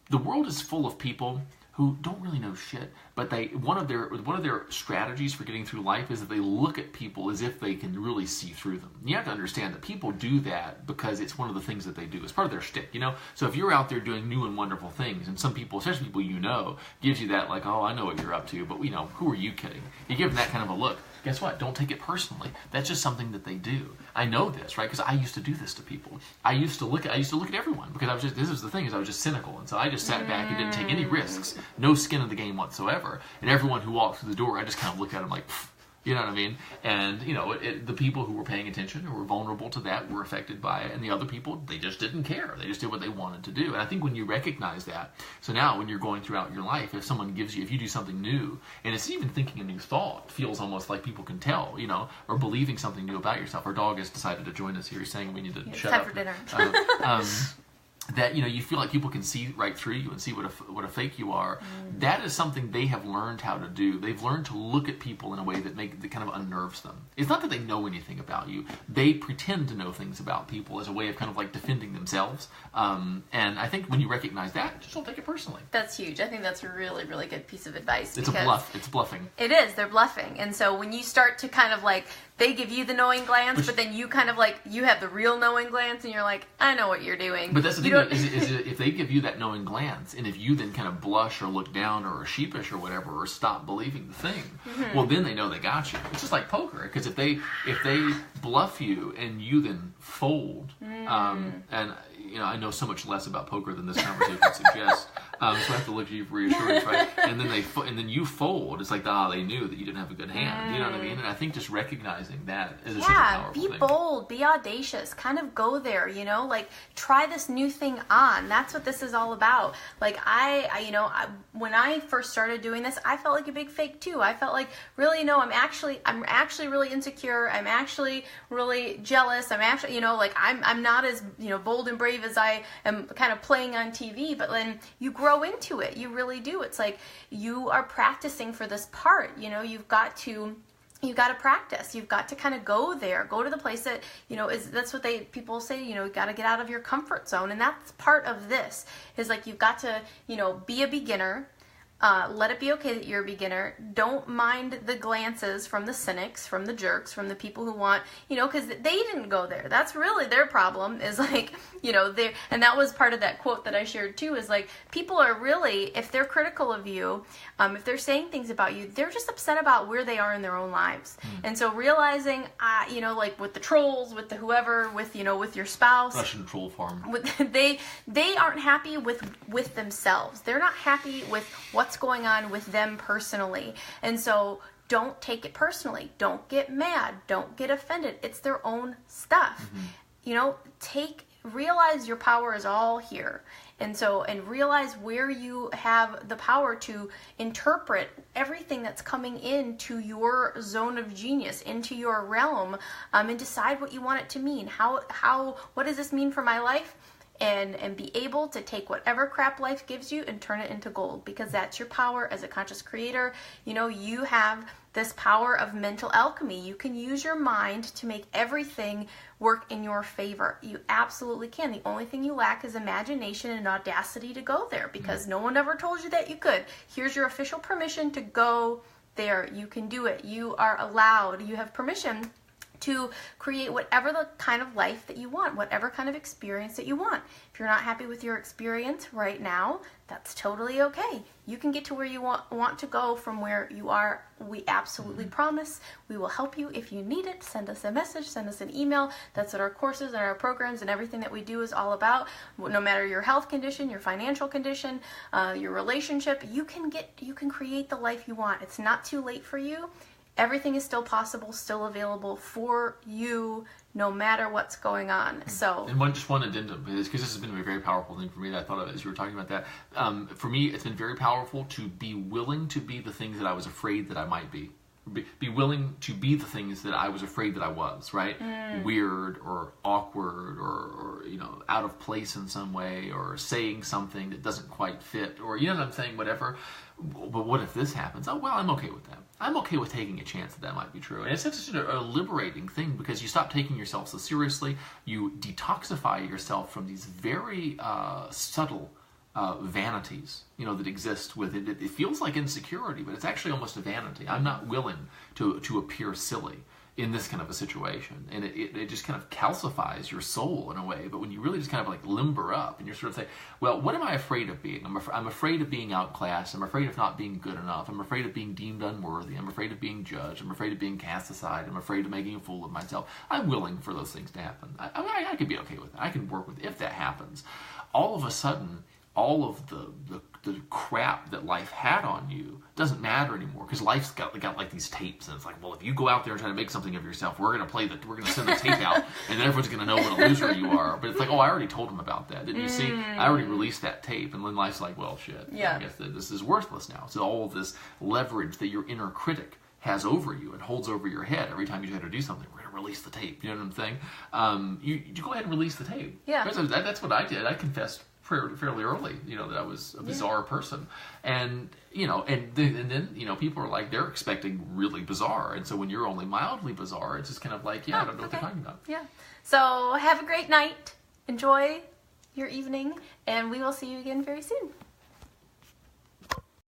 The world is full of people who don't really know shit, but one of their strategies for getting through life is that they look at people as if they can really see through them. You have to understand that people do that because it's one of the things that they do. It's part of their shtick, So if you're out there doing new and wonderful things, and some people, especially people gives you that like, oh, I know what you're up to, but who are you kidding? You give them that kind of a look. Guess what? Don't take it personally. That's just something that they do. I know this, right? Because I used to do this to people. I used to look at everyone because this was the thing, is I was just cynical, and so I just sat back and didn't take any risks, no skin in the game whatsoever. And everyone who walked through the door, I just kind of looked at them like, pfft. You know what I mean? And, the people who were paying attention, who were vulnerable to that, were affected by it. And the other people, they just didn't care. They just did what they wanted to do. And I think when you recognize that, so now when you're going throughout your life, if you do something new, and it's even thinking a new thought, feels almost like people can tell, or believing something new about yourself. Our dog has decided to join us here. He's saying we need to shut up. It's time for dinner. That you feel like people can see right through you and see what a fake you are. That is something they have learned how to do. They've learned to look at people in a way that kind of unnerves them. It's not that they know anything about you. They pretend to know things about people as a way of kind of like defending themselves. And I think when you recognize that, just don't take it personally. That's huge. I think that's a really, really good piece of advice. It's a bluff. It's bluffing. It is. They're bluffing. And so when you start to kind of like, they give you the knowing glance, but then you kind of like, you have the real knowing glance and you're like, I know what you're doing. But that's the thing, is if they give you that knowing glance, and if you then kind of blush or look down or are sheepish or whatever, or stop believing the thing, well, then they know they got you. It's just like poker, because if they bluff you and you then fold, and I know so much less about poker than this conversation suggests, so I have to look at you for reassurance, right? And then you fold. It's like, they knew that you didn't have a good hand. You know what I mean? And I think just recognizing that is such a powerful thing. Be bold, be audacious, kind of go there, like try this new thing on. That's what this is all about. Like when I first started doing this, I felt like a big fake too. I felt like, really, no, I'm actually really insecure. I'm actually really jealous. I'm actually, I'm not as, bold and brave as I am kind of playing on TV. But then you grow into it. You really do. It's like you are practicing for this part. You've got to practice. You've got to kind of go there. Go to the place that, that's what people say, you got to get out of your comfort zone. And that's part of this, is like, you've got to, be a beginner. Let it be okay that you're a beginner. Don't mind the glances from the cynics, from the jerks, from the people who want, because they didn't go there. That's really their problem, is like, and that was part of that quote that I shared too, is like, people are really, if they're critical of you, if they're saying things about you, they're just upset about where they are in their own lives. And so realizing, like with the trolls, with the whoever, with your spouse, Russian troll farm, they aren't happy with themselves. They're not happy with what's going on with them personally. And so don't take it personally. Don't get mad. Don't get offended. It's their own stuff. Realize your power is all here. And realize where you have the power to interpret everything that's coming into your zone of genius, into your realm, and decide what you want it to mean. What does this mean for my life? and be able to take whatever crap life gives you and turn it into gold, because that's your power as a conscious creator. You know, you have this power of mental alchemy. You can use your mind to make everything work in your favor. You absolutely can. The only thing you lack is imagination and audacity to go there, because no one ever told you that you could. Here's your official permission to go there. You can do it. You are allowed. You have permission to create whatever the kind of life that you want, whatever kind of experience that you want. If you're not happy with your experience right now, that's totally okay. You can get to where you want to go from where you are. We absolutely promise we will help you if you need it. Send us a message, send us an email. That's what our courses and our programs and everything that we do is all about. No matter your health condition, your financial condition, your relationship, you can create the life you want. It's not too late for you. Everything is still possible, still available for you, no matter what's going on. So, and one addendum, because this has been a very powerful thing for me that I thought of as you were talking about that. For me, it's been very powerful to be willing to be the things that I was afraid that I might be. Be willing to be the things that I was afraid that I was, right? Weird or awkward or out of place in some way, or saying something that doesn't quite fit, or you know what I'm saying, whatever. But what if this happens? Oh, well, I'm okay with that. I'm okay with taking a chance that might be true. And it's just a liberating thing, because you stop taking yourself so seriously. You detoxify yourself from these very subtle vanities, that exist with it. It feels like insecurity, but it's actually almost a vanity. I'm not willing to appear silly in this kind of a situation, and it just kind of calcifies your soul in a way. But when you really just kind of like limber up and you're sort of saying, well, what am I afraid of being? I'm afraid of being outclassed. I'm afraid of not being good enough. I'm afraid of being deemed unworthy. I'm afraid of being judged. I'm afraid of being cast aside. I'm afraid of making a fool of myself. I'm willing for those things to happen. I could be okay with it. I can work with it if that happens. All of a sudden, all of the crap that life had on you doesn't matter anymore, because life's got like these tapes, and it's like, well, if you go out there and try to make something of yourself, we're gonna send the tape out, and then everyone's gonna know what a loser you are. But it's like, oh, I already told them about that. Didn't you see? I already released that tape, and then life's like, well, shit. Yeah. I guess that this is worthless now. So all of this leverage that your inner critic has over you and holds over your head every time you try to do something, we're gonna release the tape. You know what I'm saying? You go ahead and release the tape. Yeah. That's what I did. I confessed fairly early, that I was a bizarre person, and then people are like, they're expecting really bizarre, and so when you're only mildly bizarre, it's just kind of like, I don't know what they're talking about. Yeah. So have a great night, enjoy your evening, and we will see you again very soon.